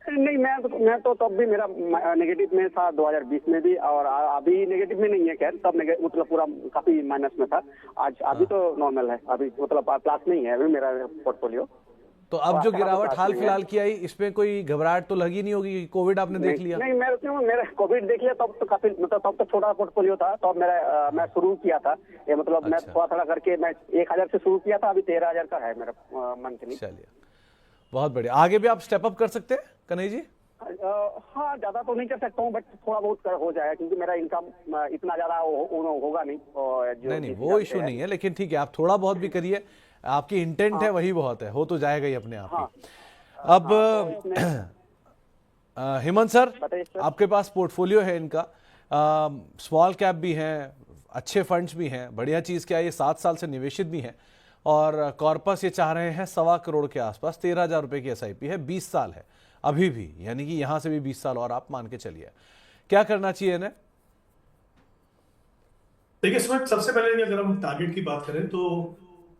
नहीं, मैं तो तब भी मेरा नेगेटिव में था 2020 में भी, और अभी नेगेटिव में नहीं है। खैर तब मतलब पूरा काफी माइनस में था। आज अभी तो नॉर्मल है, अभी मतलब प्लस नहीं है अभी मेरा पोर्टफोलियो। तो अब जो गिरावट हाल फिलहाल की आई, इसमें कोई घबराहट तो लगी नहीं होगी? कोविड आपने देख लिया? नहीं, मेरा कोविड देख लिया तब तो काफी, मतलब तब तो छोटा पोर्टफोलियो था। तब मैं शुरू किया था ये, मतलब मैं थोड़ा करके मैं 1000 से शुरू किया था, अभी 13000 का है मेरा मंथली। चलिए, बहुत बढ़िया। आगे भी आप स्टेप अप कर सकते हैं कन्हैया जी? हाँ, ज्यादा तो नहीं कर सकता हूँ, बट थोड़ा बहुत हो जाएगा, क्योंकि मेरा इनकम इतना ज्यादा होगा नहीं। नहीं, वो इशू नहीं है, लेकिन ठीक है, आप थोड़ा बहुत भी करिए। आपकी इंटेंट है, वही बहुत है, हो तो जाएगा ही अपने आप ही। अब हेमंत सर, आपके पास पोर्टफोलियो है इनका, स्मॉल कैप भी हैं, अच्छे फंड्स भी हैं। बढ़िया चीज़ क्या है, ये 7 साल से निवेशित भी हैं, और कॉर्पस ये चाह रहे हैं 1.25 करोड़ के आसपास। 13,000 रुपये की SIP है, 20 साल है अभी भी, यानी कि यहाँ से भी 20 साल और आप मान के चलिए। क्या करना चाहिए इन्हें? देखिए सुमित, सबसे पहले अगर हम टारगेट की बात करें तो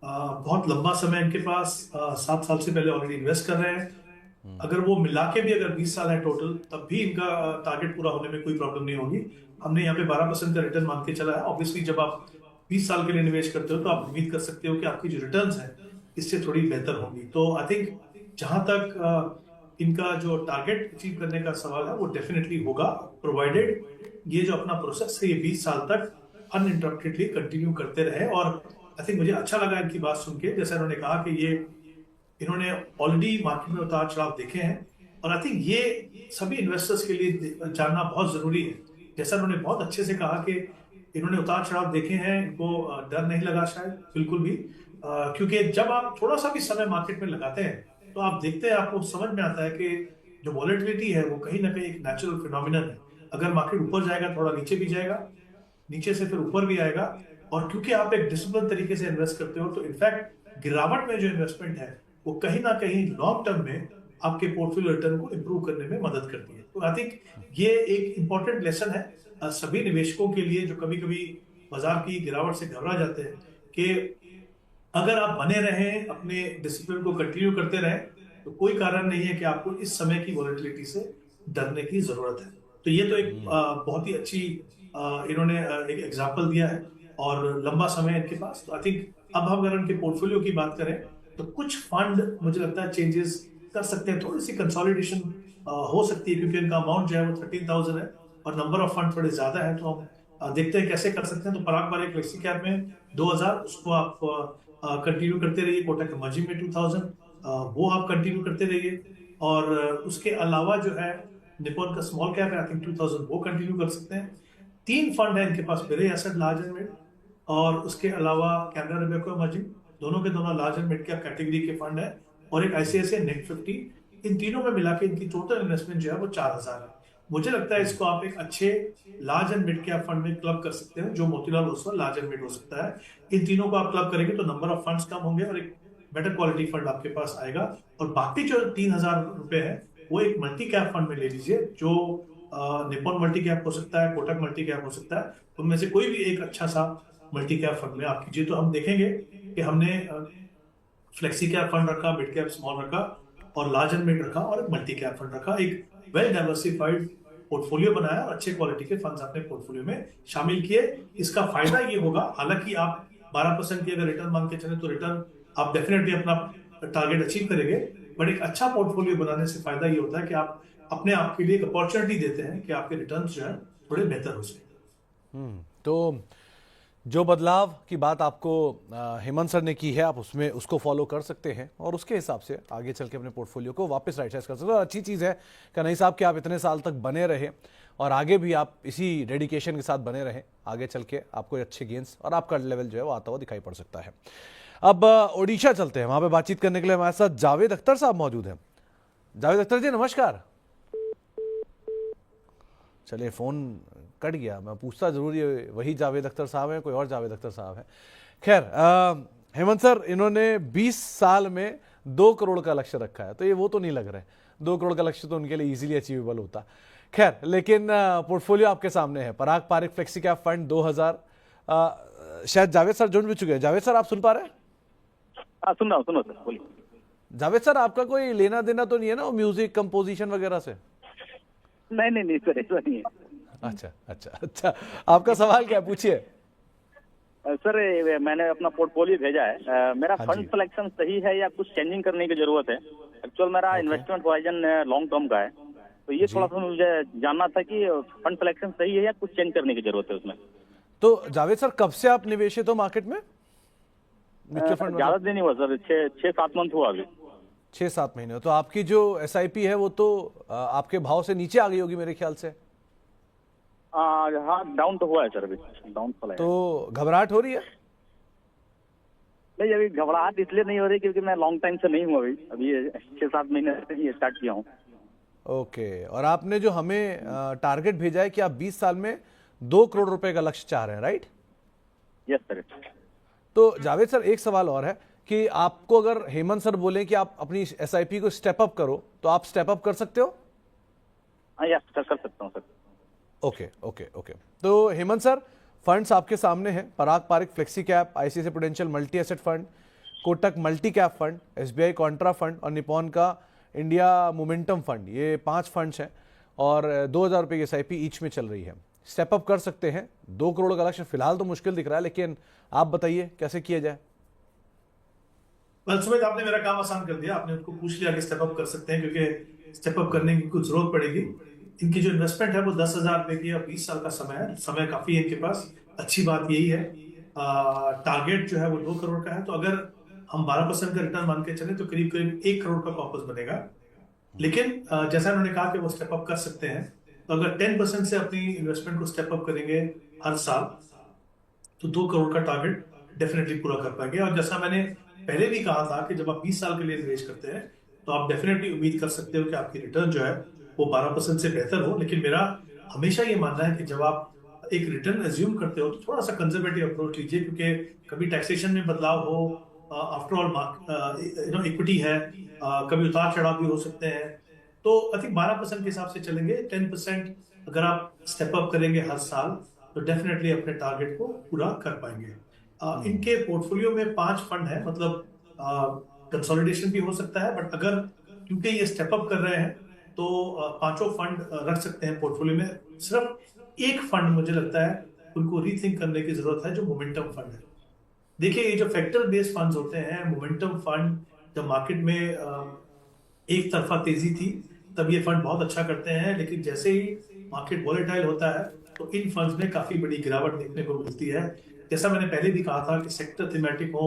बहुत लंबा समय इनके पास 7 साल से पहले ऑलरेडी इन्वेस्ट कर रहे हैं। अगर वो मिला के भी अगर 20 साल है टोटल, तब भी इनका टारगेट पूरा होने में कोई प्रॉब्लम नहीं होगी। हमने यहाँ पे 12% का रिटर्न मान के चला है। ऑब्वियसली जब आप 20 साल के लिए निवेश करते हो तो आप उम्मीद कर सकते हो कि आपकी जो रिटर्न्स है इससे थोड़ी बेहतर होगी। तो आई थिंक जहां तक इनका जो टारगेट अचीव करने का सवाल है वो डेफिनेटली होगा, प्रोवाइडेड ये जो अपना प्रोसेस है ये 20 साल तक अनइंटरप्टेडली कंटिन्यू करते रहे। और आई थिंक मुझे अच्छा लगा इनकी बात सुन के, जैसे उन्होंने कहा कि इन्होंने ऑलरेडी मार्केट में उतार चढ़ाव देखे हैं, और आई थिंक ये सभी इन्वेस्टर्स के लिए जानना बहुत जरूरी है। जैसा उन्होंने बहुत अच्छे से कहा कि इन्होंने उतार चढ़ाव देखे हैं, इनको डर नहीं लगा शायद बिल्कुल भी, क्योंकि जब आप थोड़ा सा भी समय मार्केट में लगाते हैं तो आप देखते हैं, आपको समझ में आता है कि जो वॉलेटिलिटी है वो कहीं ना कहीं एक नेचुरल फिनोमिनन है। अगर मार्केट ऊपर जाएगा, थोड़ा नीचे भी जाएगा, नीचे से फिर ऊपर भी आएगा। और क्योंकि आप एक डिसिप्लिन तरीके से इन्वेस्ट करते हो, तो इनफैक्ट गिरावट में जो इन्वेस्टमेंट है वो कहीं ना कहीं लॉन्ग टर्म में आपके पोर्टफोलियो रिटर्न को इंप्रूव करने में मदद करती है। तो आई थिंक ये एक इंपॉर्टेंट लेसन है सभी निवेशकों के लिए, जो कभी कभी बाजार की गिरावट से घबरा जाते हैं, कि अगर आप बने रहें, अपने डिसिप्लिन को कंटिन्यू करते रहें, तो कोई कारण नहीं है कि आपको इस समय की वॉलेटिलिटी से डरने की जरूरत है। तो ये तो एक बहुत ही अच्छी इन्होंने एक एग्जांपल दिया है, और लंबा समय इनके पास। तो आई थिंक अब हम अगर इनके पोर्टफोलियो की बात करें तो कुछ फंड मुझे लगता है चेंजेस कर सकते हैं, थोड़ी सी कंसोलिडेशन हो सकती है, क्योंकि इनका अमाउंट जो है वो 13,000 है और नंबर ऑफ फंड थोड़े ज्यादा है। तो हम देखते हैं कैसे कर सकते हैं। तो पराग पारेख फ्लेक्सी कैप में 2,000, उसको आप कंटिन्यू करते रहिए। कोटक इमर्जिंग में 2,000, वो आप कंटिन्यू करते रहिए। और उसके अलावा जो है निपॉन का स्मॉल कैप है, आई थिंक 2,000, वो कंटिन्यू कर सकते हैं। 3 फंड है इनके पास, मेरे एसेट लार्ज एंड मिड, और उसके अलावा कैनरा रोबेको इमर्जिंग, दोनों के दोनों large and mid cap category के फंड है, और एक ICICI नेट 50। इन तीनों में मिला के इनकी टोटल इन्वेस्टमेंट जो है वो 4,000 है। मुझे लगता है इसको आप एक अच्छे large and mid cap fund में क्लब कर सकते हैं, जो Motilal Oswal large and mid हो सकता है। इन तीनों को आप क्लब करेंगे तो नंबर ऑफ फंड्स कम होंगे और एक बेटर क्वालिटी फंड आपके पास आएगा। और बाकी जो 3,000 रुपए है वो एक मल्टी कैप फंड में ले लीजिए, जो निपॉन मल्टी कैप हो सकता है, कोटक मल्टी कैप हो सकता है, उनमें से कोई भी एक अच्छा सा मल्टी कैप फंड में आप कीजिए। तो हम देखेंगे कि हमने फ्लेक्सी कैप फंड रखा, मिड कैप स्मॉल रखा, और लार्ज एंड मिड रखा, और मल्टी कैप फंड रखा। एक वेल डाइवर्सिफाइड पोर्टफोलियो बनाया और अच्छे क्वालिटी के फंड्स अपने पोर्टफोलियो में शामिल किए। इसका फायदा ये होगा, हालांकि आप 12% की अगर रिटर्न मान के चले तो रिटर्न आप डेफिनेटली अपना टारगेट अचीव करेंगे, बट एक अच्छा पोर्टफोलियो बनाने से फायदा ये होता है कि आप अपने आप के लिए एक अपॉर्चुनिटी देते हैं कि आपके रिटर्न्स जो है थोड़े बेहतर हो सके। तो जो बदलाव की बात आपको हेमंत सर ने की है, आप उसको फॉलो कर सकते हैं और उसके हिसाब से आगे चल के अपने पोर्टफोलियो को वापस राइट साइज कर सकते हो। और अच्छी चीज़ है कन्हैया साहब कि आप इतने साल तक बने रहे और आगे भी आप इसी डेडिकेशन के साथ बने रहें। आगे चल के आपको अच्छे गेंस और आपका लेवल जो है वो आता हुआ दिखाई पड़ सकता है। अब ओडिशा चलते हैं, वहाँ पर बातचीत करने के लिए हमारे साथ जावेद अख्तर साहब मौजूद हैं। जावेद अख्तर जी नमस्कार। चलिए फ़ोन कट गया, मैं पूछता जरूर ये वही जावेद अख्तर साहब हैं, कोई और जावेद अख्तर साहब हैं। खैर, हेमंत सर, इन्होंने 20 साल में 2 करोड़ का लक्ष्य रखा है, तो ये वो तो नहीं लग रहा है। 2 करोड़ का लक्ष्य तो उनके लिए इजीली अचीवेबल होता। खैर, लेकिन पोर्टफोलियो आपके सामने है। पराग पारिक फ्लेक्सी कैप फंड 2000, शायद जावेद सर जुड़ भी चुके हैं। जावेद सर, आप सुन पा रहे हैं? सुन रहा हूँ सर, बोलिए। जावेद सर, आपका कोई लेना देना तो नहीं है ना वो म्यूजिक कंपोजिशन वगैरह से? नहीं सर, ऐसा नहीं है। अच्छा, आपका सवाल क्या, पूछिए। सर, मैंने अपना पोर्टफोलियो भेजा है। मेरा हाँ फंड जी। सिलेक्शन सही है या कुछ चेंजिंग करने की जरूरत है? एक्चुअल मेरा इन्वेस्टमेंट होराइजन लॉन्ग टर्म का है, तो ये थोड़ा सा मुझे जानना था कि फंड सिलेक्शन सही है या कुछ चेंज करने की जरूरत है उसमें। तो जावेद सर, कब से आप निवेशित हो मार्केट में, म्यूचुअल फंड में? ज्यादा दिन नहीं हुआ सर, 6-7 मंथ हुआ अभी। 6-7 महीने। तो आपकी जो SIP है वो तो आपके भाव से नीचे आ गई होगी मेरे ख्याल से। हाँ, डाउन तो हुआ है सर, अभी डाउन फॉल है। तो घबराहट हो रही है? नहीं, अभी घबराहट इसलिए नहीं हो रही क्योंकि मैं लॉन्ग टाइम से नहीं हूँ, अभी 6-7 महीने से ही स्टार्ट किया हूँ। ओके, और आपने जो हमें टारगेट भेजा है कि आप 20 साल में 2 करोड़ रुपए का लक्ष्य चाह रहे हैं, राइट? Yes sir. तो जावेद सर, एक सवाल और है कि आपको अगर हेमंत सर बोले कि आप अपनी SIP को स्टेप अप करो, तो आप स्टेप अप कर सकते हो? यस सर, कर सकता हूँ सर। ओके। तो हेमंत सर, फंड्स आपके सामने हैं। Parag Parikh flexi cap, ICICI prudential multi asset fund, Kotak multi cap fund, SBI contra fund और निपॉन का इंडिया मोमेंटम फंड, ये 5 फंड्स हैं और 2000 रुपये की SIP ईच में चल रही है। स्टेप अप कर सकते हैं। 2 करोड़ का लक्ष्य फिलहाल तो मुश्किल दिख रहा है, लेकिन आप बताइए कैसे किया जाए। सुमित, आपने मेरा काम आसान कर दिया। आपने उनको पूछ लिया कि स्टेप अप कर सकते हैं, क्योंकि स्टेप अप करने की कुछ जरूरत पड़ेगी। इनकी जो इन्वेस्टमेंट है वो 10,000 रुपए की, 20 साल का समय है, समय काफी है इनके पास। अच्छी बात यही है, टारगेट जो है वो 2 करोड़ का है, तो अगर हम 12% का रिटर्न मान के चले तो करीब करीब 1 करोड़ का कॉर्पस बनेगा। लेकिन जैसा उन्होंने कहा कि वो स्टेप अप कर सकते हैं, तो अगर 10% से अपनी इन्वेस्टमेंट को स्टेप अप करेंगे हर साल, तो 2 करोड़ का टारगेट डेफिनेटली पूरा कर पाएंगे। और जैसा मैंने पहले भी कहा था कि जब आप 20 साल के लिए निवेश करते हैं तो आप डेफिनेटली उम्मीद कर सकते हो कि आपकी रिटर्न जो है वो 12% से बेहतर हो। लेकिन मेरा हमेशा ये मानना है कि जब आप एक रिटर्न एज्यूम करते हो तो थोड़ा सा कंजर्वेटिव अप्रोच लीजिए, क्योंकि कभी टैक्सेशन में बदलाव हो, आफ्टर ऑल इक्विटी है, कभी उतार चढ़ाव भी हो सकते हैं। तो आई थिंक 12% के हिसाब से चलेंगे। 10% अगर आप स्टेप अप करेंगे हर साल तो डेफिनेटली अपने टारगेट को पूरा कर पाएंगे। इनके पोर्टफोलियो में 5 फंड है, मतलब कंसोलिडेशन भी हो सकता है, बट अगर क्योंकि ये स्टेप अप कर रहे हैं तो 5 फंड रख सकते हैं पोर्टफोलियो में। सिर्फ एक फंड मुझे लगता है उनको रीथिंक करने की जरूरत है, जो मोमेंटम फंड है। देखिए, ये जो फैक्टर बेस्ड फंड्स होते हैं, मोमेंटम फंड, जब मार्केट में एक तरफा तेजी थी तब ये फंड बहुत अच्छा करते हैं, लेकिन जैसे ही मार्केट वॉलेटाइल होता है तो इन फंड्स में काफी बड़ी गिरावट देखने को मिलती है। जैसा मैंने पहले भी कहा था कि सेक्टर थीमेटिक हो,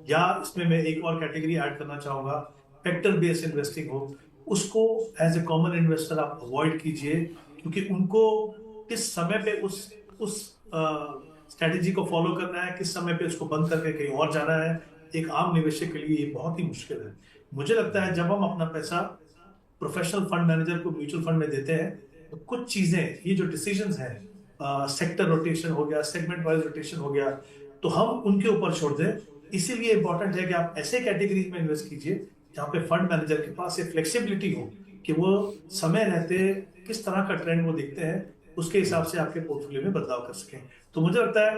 या इसमें मैं एक और कैटेगरी ऐड करना चाहूंगा, फैक्टर बेस्ड इन्वेस्टिंग हो, उसको एज ए कॉमन इन्वेस्टर आप अवॉइड कीजिए, क्योंकि उनको किस समय पे उस स्ट्रेटेजी को फॉलो करना है, किस समय पे उसको बंद करके कहीं और जाना है, एक आम निवेशक के लिए ये बहुत ही मुश्किल है। मुझे लगता है जब हम अपना पैसा प्रोफेशनल फंड मैनेजर को म्यूचुअल फंड में देते हैं तो कुछ चीजें, ये जो डिसीजंस हैं, सेक्टर रोटेशन हो गया, सेगमेंट वाइज रोटेशन हो गया, तो हम उनके ऊपर छोड़ दें। इसीलिए इंपॉर्टेंट है कि आप ऐसे कैटेगरीज में इन्वेस्ट कीजिए जहां पे फंड मैनेजर के पास ये फ्लेक्सिबिलिटी हो कि वो समय रहते किस तरह का ट्रेंड वो देखते हैं, उसके हिसाब से आपके पोर्टफोलियो में बदलाव कर सकें। तो मुझे लगता है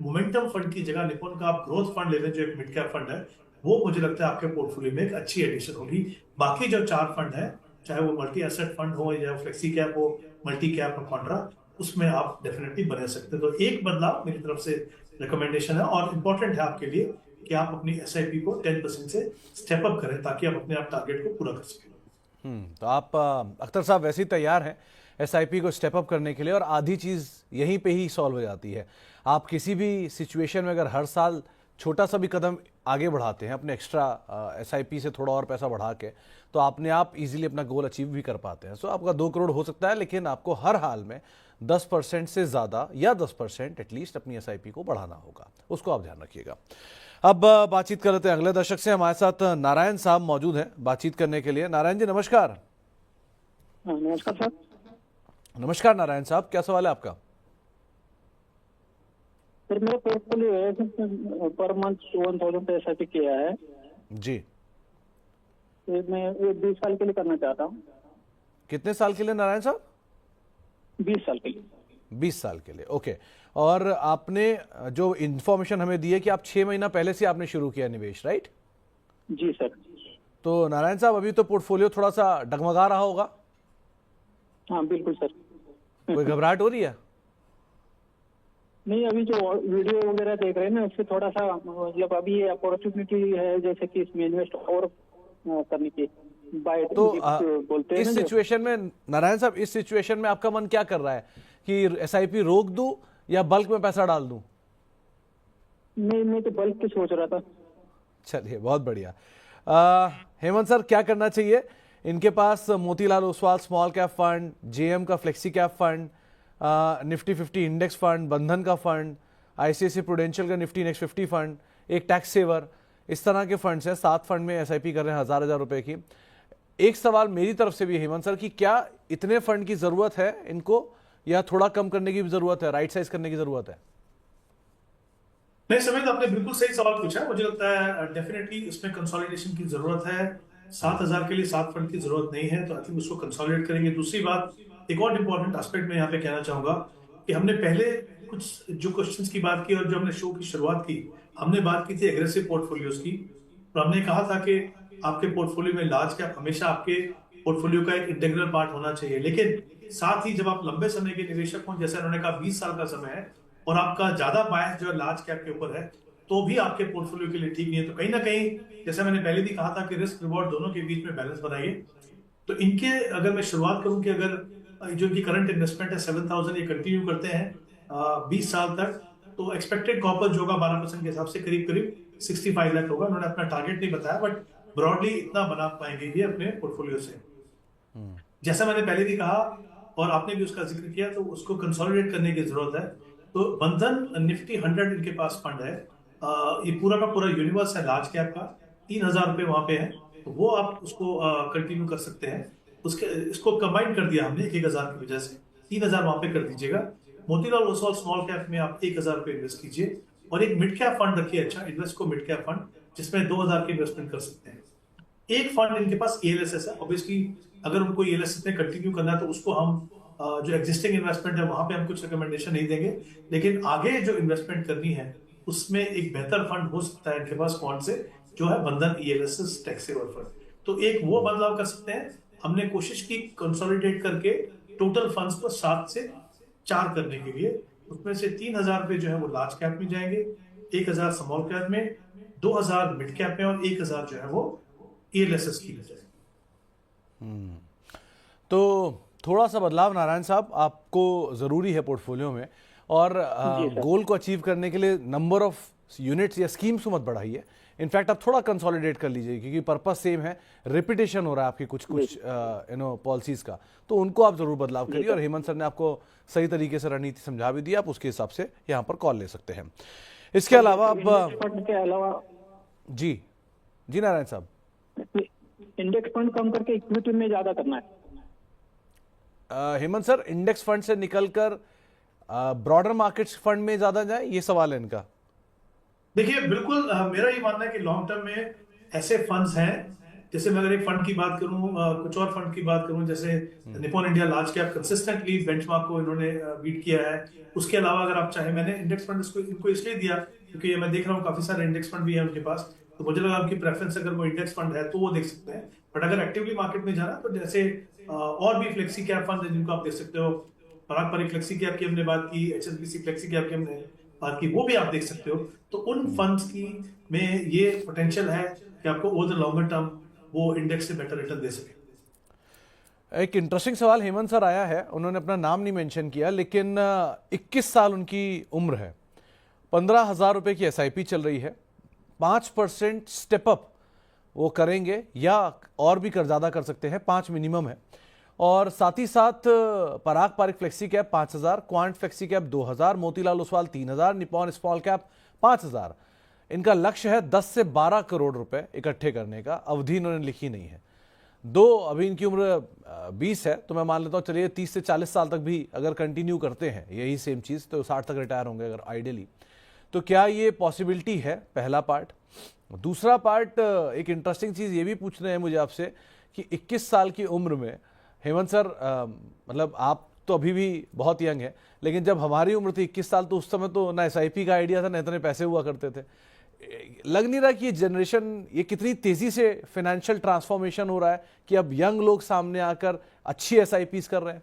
मोमेंटम फंड की जगह निपॉन का आप ग्रोथ फंड ले लें, जो एक मिड कैप फंड है, वो मुझे लगता है आपके पोर्टफोलियो में एक अच्छी एडिशन होगी। बाकी जो 4 फंड है, चाहे वो मल्टी एसेट फंड हो या फ्लेक्सी कैप हो, मल्टी कैप और कॉन्ट्रा, उसमें आप डेफिनेटली बने सकते हैं। तो एक बदलाव मेरी तरफ से रिकमेंडेशन है, और इम्पोर्टेंट है आपके लिए कि आप अपनी SIP को 10% से स्टेप अप करें ताकि आप अपने आप टारगेट को पूरा कर सकें। तो आप अख्तर साहब वैसे ही तैयार हैं SIP को स्टेप अप करने के लिए, और आधी चीज़ यहीं पे ही सॉल्व हो जाती है। आप किसी भी सिचुएशन में अगर हर साल छोटा सा भी कदम आगे बढ़ाते हैं अपने एक्स्ट्रा SIP से थोड़ा और पैसा बढ़ा के, तो आपने आप इजीली अपना गोल अचीव भी कर पाते हैं। सो आपका 2 करोड़ हो सकता है, लेकिन आपको हर हाल में 10% से ज़्यादा या 10% एटलीस्ट अपनी SIP को बढ़ाना होगा, उसको आप ध्यान रखिएगा। अब बातचीत कर लेते हैं अगले दर्शक से। हमारे साथ नारायण साहब मौजूद हैं बातचीत करने के लिए। नारायण जी नमस्कार। नमस्कार सर। नमस्कार नारायण साहब, क्या सवाल है आपका? सर मेरा पोर्टफोलियो है पर मंथ 1000 पे एसआईपी किया है। जी, तो मैं ये 20 साल के लिए करना चाहता हूँ। कितने साल के लिए नारायण साहब? 20 साल के लिए। 20 साल के लिए, ओके। और आपने जो इंफॉर्मेशन हमें दी है कि आप 6 महीना पहले से आपने शुरू किया निवेश, राइट? जी सर। तो नारायण साहब अभी तो पोर्टफोलियो थोड़ा सा डगमगा रहा होगा, हाँ बिल्कुल सर। कोई घबराहट हो रही है? नहीं, अभी जो वीडियो वगैरह देख रहे हैं ना, उससे थोड़ा सा मतलब अभी ये अपॉर्चुनिटी है जैसे कि इसमें इन्वेस्ट और करने की बाय तो बोलते हैं इस ना जो। सिचुएशन में नारायण साहब, इस सिचुएशन में आपका मन क्या कर रहा है कि एसआईपी रोक दूं या बल्क में पैसा डाल दूं? नहीं, मैं तो बल्क की सोच रहा था। चलिए, बहुत बढ़िया। हेमंत सर, क्या करना चाहिए? इनके पास Motilal Oswal small cap fund, JM का flexi cap fund, Nifty 50 index fund, Bandhan का फंड, आईसीआईसीआई प्रूडेंशियल का निफ्टी नेक्स्ट 50 फंड, एक टैक्स सेवर, इस तरह के फंड्स हैं। 7 फंड में एसआईपी कर रहे हैं 1000 रुपए की। एक सवाल मेरी तरफ से भी हेमंत सर कि क्या इतने फंड की जरूरत है इनको, या थोड़ा कम करने की भी जरूरत है, राइट साइज करने की जरूरत है? नहीं समित, आपने बिल्कुल सही सवाल पूछा। मुझे लगता है डेफिनेटली इसमें कंसोलिडेशन की जरूरत है। 7000 के लिए 7 फंड की जरूरत नहीं है, तो आई थिंक उसको कंसोलिडेट करेंगे। दूसरी बात, एक और इंपॉर्टेंट एस्पेक्ट में यहाँ पे कहना चाहूंगा कि हमने पहले कुछ जो क्वेश्चंस की बात की और जो हमने शो की शुरुआत की, हमने बात की थी एग्रेसिव पोर्टफोलियोज की। और हमने कहा था कि आपके पोर्टफोलियो में लार्ज कैप हमेशा आपके पोर्टफोलियो का एक इंटीग्रल पार्ट होना चाहिए। लेकिन साथ ही जब आप लंबे समय के निवेशक हों, जैसे उन्होंने कहा 20 साल का समय है, और आपका ज्यादा बायस जो है लार्ज कैप के ऊपर है, तो भी आपके पोर्टफोलियो के लिए ठीक नहीं है। तो कहीं ना कहीं, जैसे मैंने पहले भी कहा था कि रिस्क रिवॉर्ड दोनों के बीच में बैलेंस बनाइए। तो इनके अगर मैं शुरुआत करूं कि अगर जो इनकी करंट इन्वेस्टमेंट है 7000, ये कंटिन्यू करते हैं 20 साल तक, तो एक्सपेक्टेड कॉर्पस जो होगा 12% के हिसाब से करीब करीब 65 लाख होगा। उन्होंने अपना टारगेट नहीं बताया, बट ब्रॉडली इतना बना पाएंगे ये अपने पोर्टफोलियो से। जैसा मैंने पहले भी कहा और आपने भी उसका जिक्र किया, तो उसको कंसोलिडेट करने की जरूरत है। तो बंधन निफ्टी 100 इनके पास फंड है, ये पूरा का पूरा यूनिवर्स है लार्ज कैप का। 3000 रुपए वहां पे है, तो वो आप उसको कंटिन्यू कर सकते हैं। उसके इसको कंबाइन कर दिया हमने 1000 की वजह से, 3000 वहां पे कर दीजिएगा। मोतीलाल ओसवाल स्मॉल कैप में आप 1000 रुपए इन्वेस्ट कीजिए, और एक मिड कैप फंड रखिए, अच्छा इन्वेस्ट को मिड कैप फंड, जिसमें 2000 की इन्वेस्टमेंट कर सकते हैं। एक फंड इनके पास ELSS है। ऑब्वियसली अगर उनको ELSS में कंटिन्यू करना है, तो उसको हम जो एग्जिस्टिंग इन्वेस्टमेंट है वहां पे हम कुछ रिकमेंडेशन नहीं देंगे, लेकिन आगे जो इन्वेस्टमेंट करनी है उसमें एक बेहतर फंड हो सकता है इनके पास कौन से, जो है बंधन ELSS टैक्स सेवर फंड। तो एक वो बदलाव कर सकते हैं। हमने कोशिश की कंसोलिडेट करके टोटल फंड्स को 7 से 4 करने के लिए। उसमें से 3000 रुपए जो है वो लार्ज कैप में जाएंगे, 1000 स्मॉल कैप में, 2000 मिड कैप में, और 1000 जो है वो ELSS की वजह से। तो थोड़ा सा बदलाव नारायण साहब आपको जरूरी है पोर्टफोलियो में, और गोल को अचीव करने के लिए नंबर ऑफ यूनिट्स या स्कीम्स को मत बढ़ाइए। इनफैक्ट आप थोड़ा कंसोलिडेट कर लीजिए, क्योंकि पर्पस सेम है, रिपीटेशन हो रहा है आपकी कुछ पॉलिसीज का, तो उनको आप जरूर बदलाव करिए। और हेमंत सर ने आपको सही तरीके से रणनीति समझा भी दी, आप उसके हिसाब से यहाँ पर कॉल ले सकते हैं। इसके अलावा अब जी जी नारायण साहब, इंडेक्स फंड कम करके इक्विटी में ज्यादा करना है। हेमंत सर, इंडेक्स फंड से निकलकर ब्रॉडर मार्केट्स फंड में ज्यादा जाए, ये सवाल है इनका। देखिए बिल्कुल, मेरा ये मानना है कि लॉन्ग टर्म में ऐसे फंड्स हैं, जैसे मैं अगर एक फंड की बात करूं, कुछ और फंड की बात करूं, जैसे Nippon India large cap consistently benchmark को इन्होंने बीट किया है। उसके अलावा अगर आप चाहे, मैंने इंडेक्स फंड इनको इसलिए दिया क्योंकि मैं देख रहा हूँ काफी सारे इंडेक्स फंड भी है उनके पास, तो मुझे लगा उनकी प्रेफरेंस अगर वो इंडेक्स फंड है तो वो देख सकते हैं। बट अगर एक्टिवली मार्केट में जाना, तो जैसे और भी फ्लेक्सी कैप फंड है जिनको आप देख सकते हो। पारंपरिक फ्लेक्सी कैप की हमने बात की, HSBC फ्लेक्सी कैप की हमने बात की, वो भी आप देख सकते हो। तो उन फंड्स की में ये पोटेंशियल है कि आपको ओवर द लॉन्गर टर्म वो इंडेक्स से बेटर रिटर्न दे सके। एक इंटरेस्टिंग सवाल हेमंत सर आया है, उन्होंने अपना नाम नहीं मेंशन किया, लेकिन 21 साल उनकी उम्र है, 15,000 रुपए की SIP चल रही है, 5% स्टेप अप वो करेंगे, या और भी ज्यादा कर सकते हैं, 5 मिनिमम है। और साथ ही साथ Parag Parikh flexi cap 5000, quant flexi cap 2000, Motilal Oswal 3000, Nippon small cap 5000। इनका लक्ष्य है 10 से 12 करोड़ रुपए इकट्ठे करने का। अवधि इन्होंने लिखी नहीं है। अभी इनकी उम्र 20 है, तो मैं मान लेता हूँ चलिए 30 से 40 साल तक भी अगर कंटिन्यू करते हैं यही सेम चीज, तो 60 तक रिटायर होंगे अगर आइडियली। तो क्या ये पॉसिबिलिटी है, पहला पार्ट। दूसरा पार्ट, एक इंटरेस्टिंग चीज़ ये भी पूछ रहे हैं मुझे आपसे कि 21 साल की उम्र में हेमंत सर, मतलब आप तो अभी भी बहुत यंग है, लेकिन जब हमारी उम्र थी 21 साल, तो उस समय तो ना SIP का आइडिया था, ना इतने पैसे हुआ करते थे। लग नहीं रहा कि ये जनरेशन, ये कितनी तेजी से फाइनेंशियल ट्रांसफॉर्मेशन हो रहा है कि अब यंग लोग सामने आकर अच्छी SIPs कर रहे हैं।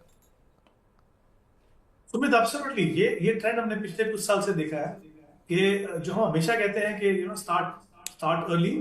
सुमित, एब्सोल्युटली ये ट्रेंड हमने पिछले कुछ साल से देखा है कि जो हम हमेशा कहते हैं कि स्टार्ट अर्ली,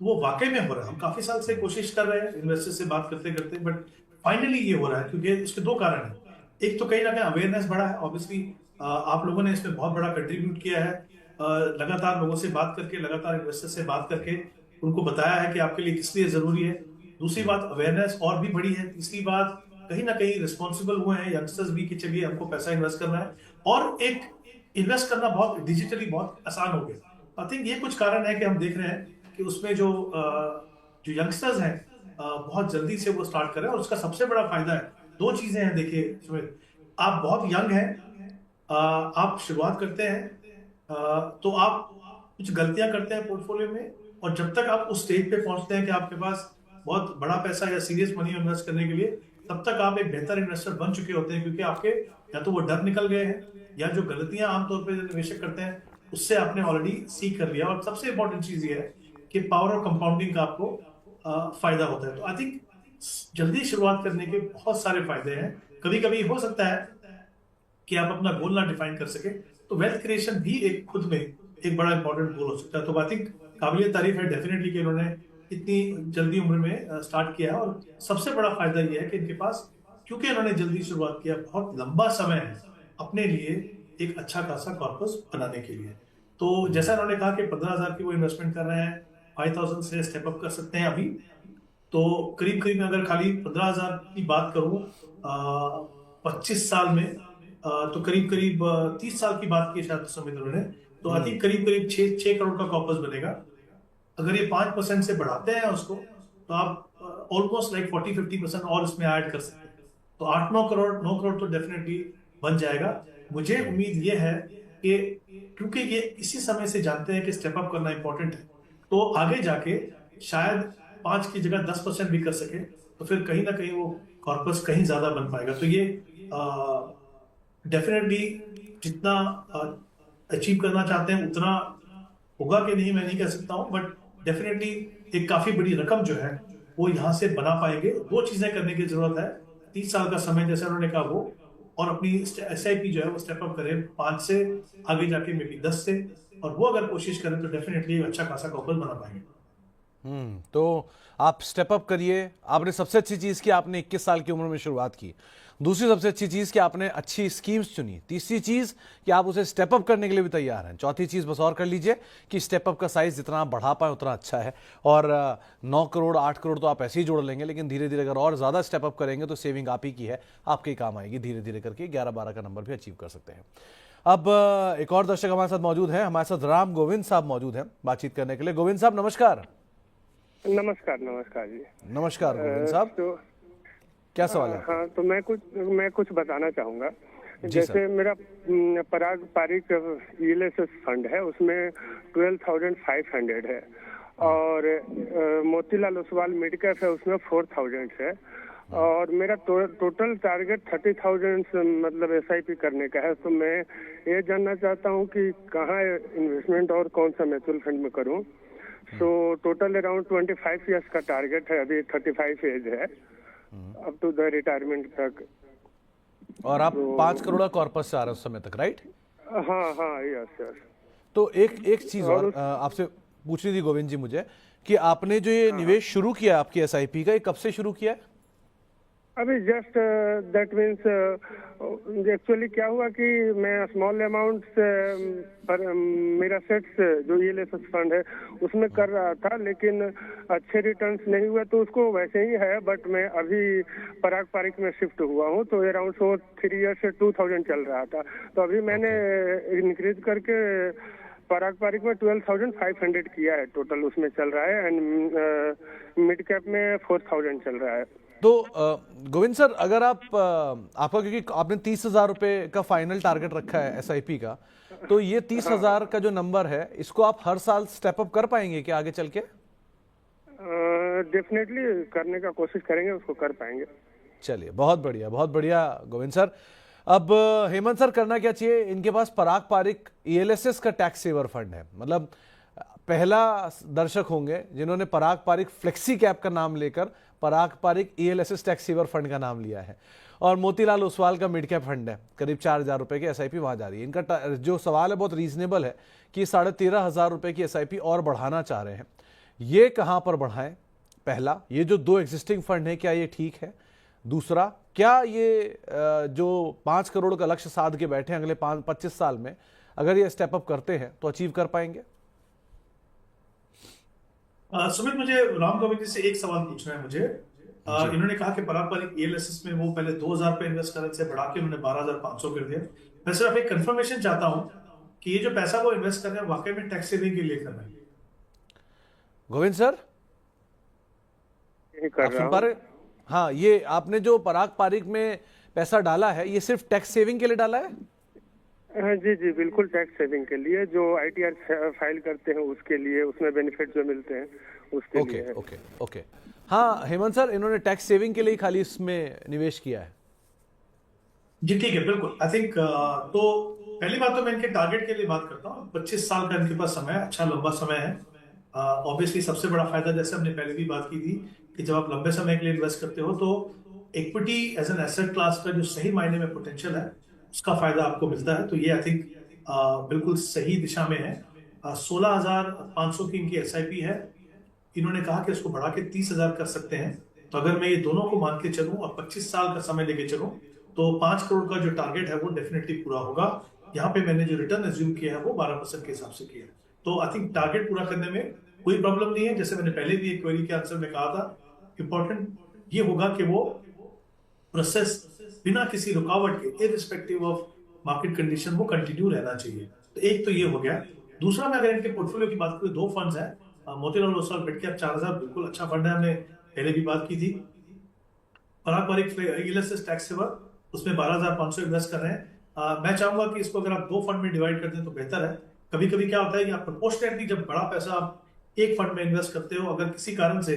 वो वाकई में हो रहा है। हम काफी साल से कोशिश कर रहे हैं इन्वेस्टर से बात करते करते, बट फाइनली ये हो रहा है क्योंकि इसके दो कारण हैं। एक तो कहीं ना कहीं अवेयरनेस बढ़ा है, ऑब्वियसली आप लोगों ने इसमें बहुत बड़ा कंट्रीब्यूट किया है। लगातार लोगों से बात करके, लगातार इन्वेस्टर से बात करके उनको बताया है कि आपके लिए किस लिए जरूरी है। दूसरी बात, अवेयरनेस और भी बढ़ी है। तीसरी बात, कहीं ना कहीं रिस्पॉन्सिबल हुए हैं यंगस्टर्स भी कि चलिए हमको पैसा इन्वेस्ट करना है, और एक इन्वेस्ट करना बहुत डिजिटली बहुत आसान हो गया। आई थिंक ये कुछ कारण है कि हम देख रहे हैं कि उसमें जो यंगस्टर्स हैं बहुत जल्दी से वो स्टार्ट कर रहे हैं। और उसका सबसे बड़ा फायदा है, दो चीजें हैं। देखिए, आप बहुत यंग हैं, आप शुरुआत करते हैं, तो आप कुछ गलतियां करते हैं पोर्टफोलियो में, और जब तक आप उस स्टेज पे पहुंचते हैं कि आपके पास बहुत बड़ा पैसा या सीरियस मनी इन्वेस्ट करने के लिए, तब तक आप एक बेहतर इन्वेस्टर बन चुके होते हैं, क्योंकि आपके या तो वो डर निकल गए हैं, या जो गलतियां आमतौर पर निवेशक करते हैं उससे आपने ऑलरेडी सीख कर लिया। और सबसे इंपॉर्टेंट चीज ये है कि पावर ऑफ कंपाउंडिंग का आपको फायदा होता है। तो आई थिंक जल्दी शुरुआत करने के बहुत सारे फायदे हैं। कभी कभी हो सकता है कि आप अपना गोल ना डिफाइन कर सके, तो वेल्थ क्रिएशन भी एक खुद में एक बड़ा इंपॉर्टेंट गोल हो सकता है। तो आई थिंक काबिलियत तारीफ है डेफिनेटली कि उन्होंने इतनी जल्दी उम्र में स्टार्ट किया है। और सबसे बड़ा फायदा यह है कि इनके पास, क्योंकि इन्होंने जल्दी शुरुआत किया, बहुत लंबा समय है अपने लिए एक अच्छा खासा कॉर्पस बनाने के लिए। तो जैसा इन्होंने कहा कि 15,000 की वो इन्वेस्टमेंट कर रहे हैं, 5,000 से स्टेप अप कर सकते हैं अभी। तो करीब करीब अगर खाली 15,000 की बात करूं 25 साल में, तो करीब करीब 30 साल की बात की शायद उस समय उन्होंने, तो आई थिंक करीब करीब 6 करोड़ का कॉर्पस बनेगा। अगर ये 5% से बढ़ाते हैं उसको, तो आप ऑलमोस्ट लाइक 40-50% और इसमें ऐड कर सकते हैं। तो 8-9 करोड़ तो डेफिनेटली बन जाएगा। मुझे उम्मीद ये है कि क्योंकि ये इसी समय से जानते हैं कि स्टेप अप करना इंपॉर्टेंट है, तो आगे जाके शायद 5 की जगह 10% भी कर सके, तो फिर कहीं ना कहीं वो कॉर्पस कहीं ज्यादा बन पाएगा। तो ये डेफिनेटली जितना अचीव करना चाहते हैं उतना होगा कि नहीं मैं नहीं कह सकता हूं, बट डेफिनेटली एक काफी बड़ी रकम जो है वो यहाँ से बना पाएंगे। दो चीजें करने की जरूरत है, 30 साल का समय जैसे उन्होंने कहा वो, और अपनी SIP जो है वो स्टेप अप करें 5 से, आगे जाके मे बी 10 से, और वो अगर कोशिश करें तो डेफिनेटली अच्छा खासा कॉर्पस बना पाएंगे। तो आप स्टेप अप करिए। आपने सबसे अच्छी चीज की, आपने 21 साल की उम्र में शुरुआत की। दूसरी सबसे अच्छी चीज कि आपने अच्छी स्कीम्स चुनी। तीसरी चीज कि आप उसे स्टेप अप करने के लिए भी तैयार हैं। चौथी चीज बस और कर लीजिए कि स्टेप अप का साइज जितना आप बढ़ा पाए उतना अच्छा है। और 9 करोड़ 8 करोड़ तो आप ऐसे ही जोड़ लेंगे, लेकिन धीरे धीरे अगर और ज्यादा स्टेप अप करेंगे तो सेविंग आप ही की है, आपके ही काम आएगी। धीरे धीरे करके 11-12 का नंबर भी अचीव कर सकते हैं। अब एक और दर्शक हमारे साथ मौजूद है, हमारे साथ राम गोविंद साहब मौजूद हैं बातचीत करने के लिए। गोविंद साहब नमस्कार। नमस्कार जी। नमस्कार गोविंद साहब, तो क्या सवाल है? हाँ, तो मैं कुछ बताना चाहूंगा। जैसे मेरा पारंपरिक ईएलएसएस फंड है, उसमें 12,500 है, और मोतीलाल ओसवाल मिड कैप है, उसमें 4,000 है, और मेरा टोटल टारगेट 30,000 मतलब SIP करने का है। तो मैं ये जानना चाहता हूँ कि कहाँ इन्वेस्टमेंट और कौन सा म्यूचुअल फंड में करूँ। सो टोटल अराउंड 25 इयर्स का टारगेट है, अभी 35 एज है, अप टू द रिटायरमेंट तक। और आप 5 करोड़ का कॉर्पस से आ रहे हैं उस समय तक, राइट? हाँ, यस। तो एक चीज और आपसे पूछनी थी गोविंद जी मुझे, कि आपने जो ये निवेश शुरू किया आपकी SIP का, ये कब से शुरू किया है? अभी जस्ट दैट मीन्स एक्चुअली क्या हुआ कि मैं स्मॉल अमाउंट से पर मेरा सेट्स जो ईएलएसएस फंड है उसमें कर रहा था, लेकिन अच्छे रिटर्न्स नहीं हुए, तो उसको वैसे ही है। बट मैं अभी पारंपरिक में शिफ्ट हुआ हूँ, तो अराउंड 3 ईयर से 2,000 चल रहा था। तो अभी मैंने इंक्रीज करके पारंपरिक में 12,500 किया है, टोटल उसमें चल रहा है, एंड मिड कैप में 4,000 चल रहा है। तो गोविंद सर, अगर आपका, क्योंकि आपने 30,000 रुपए का फाइनल टारगेट रखा है एसआईपी का, तो ये 30,000 का जो नंबर है, इसको आप हर साल स्टेप अप कर पाएंगे क्या आगे चल के? डेफिनेटली करने का कोशिश करेंगे, उसको कर पाएंगे। चलिए, बहुत बढ़िया गोविंद सर। अब हेमंत सर, करना क्या चाहिए? इनके पास पराग पारिक ईएलएसएस का टैक्स सेवर फंड है, मतलब पहला दर्शक होंगे जिन्होंने पराग पारिक फ्लेक्सी कैप का नाम लेकर Parag Parikh ELSS tax saver fund का नाम लिया है। और मोतीलाल ओसवाल का मिड कैप फंड है, करीब 4,000 रुपए की एसआईपी वहां जा रही है। इनका जो सवाल है बहुत रीजनेबल है कि 13,500 रुपए की एसआईपी और बढ़ाना चाह रहे हैं। ये कहां पर बढ़ाएं? पहला, ये जो 2 एग्जिस्टिंग फंड है, क्या ये ठीक है? दूसरा, क्या ये जो 5 करोड़ का लक्ष्य साध के बैठे हैं अगले 25 साल में, अगर ये स्टेप अप करते हैं तो अचीव कर पाएंगे? सुमित, मुझे राम गोविंद जी से एक सवाल पूछना है मुझे। इन्होंने कहा कि पराग पारिक ईएलएसएस में वो पहले 2,000 पे इन्वेस्ट कर रहे थे, बढ़ा के उन्होंने 12,500 कर दिया। मैं सिर्फ एक कंफर्मेशन चाहता हूं कि ये जो पैसा वो इन्वेस्ट कर रहे हैं वाकई में टैक्स सेविंग के लिए कर रहे हैं? गोविंद सर, आप सुन पा रहे? हाँ, ये आपने जो पराग पारिक में पैसा डाला है, ये सिर्फ टैक्स सेविंग के लिए डाला है? जी, बिल्कुल टैक्स सेविंग के लिए, जो आईटीआर फाइल करते हैं उसके लिए, उसमें बेनिफिट जो मिलते हैं उसके लिए। ओके। हाँ हेमंत सर, इन्होंने टैक्स सेविंग के लिए खाली इसमें निवेश किया है। जी ठीक है, बिल्कुल। आई थिंक तो पहली बात तो मैं इनके टारगेट के लिए बात करता हूँ। 25 साल का इनके पास समय है, अच्छा लंबा समय है। ऑब्वियसली सबसे बड़ा फायदा, जैसे हमने पहले भी बात की थी, कि जब आप लंबे समय के लिए इन्वेस्ट करते हो तो equity as an asset class का जो सही मायने में पोटेंशियल है, उसका फायदा आपको मिलता है। तो ये आई थिंक बिल्कुल सही दिशा में है। 16,500 की इनकी एसआईपी है। इन्होंने कहा कि इसको बढ़ा के 30,000 कर सकते हैं। तो अगर मैं ये दोनों को मान के चलूं और 25 साल का समय लेके चलूं, तो 5 करोड़ का जो टारगेट है वो डेफिनेटली पूरा होगा। यहाँ पे मैंने जो रिटर्न एज्यूम किया है वो 12% के हिसाब से किया है। तो आई थिंक टारगेट पूरा करने में कोई प्रॉब्लम नहीं है। जैसे मैंने पहले भी एक क्वेरी के आंसर में कहा था, इंपॉर्टेंट ये होगा कि वो प्रोसेस बिना किसी रुकावट के, इररिस्पेक्टिव ऑफ मार्केट कंडीशन, वो कंटिन्यू रहना चाहिए। तो एक तो ये हो गया। दूसरा, मैं अगर इनके पोर्टफोलियो की बात करूं, 2 फंड्स हैं। मोतीलाल ओसवाल मिड कैप 4,000 बिल्कुल अच्छा फंड है, हमने पहले भी बात की थी। पराग पारिक ईएलएसएस टैक्स सेवर, उसमें 12,500 इन्वेस्ट कर रहे हैं। मैं चाहूंगा कि इसको अगर आप 2 फंड में डिवाइड कर दें तो बेहतर है। कभी कभी क्या होता है कि आप प्रोपोर्शनेटली जब बड़ा पैसा आप एक फंड में इन्वेस्ट करते हो, अगर किसी कारण से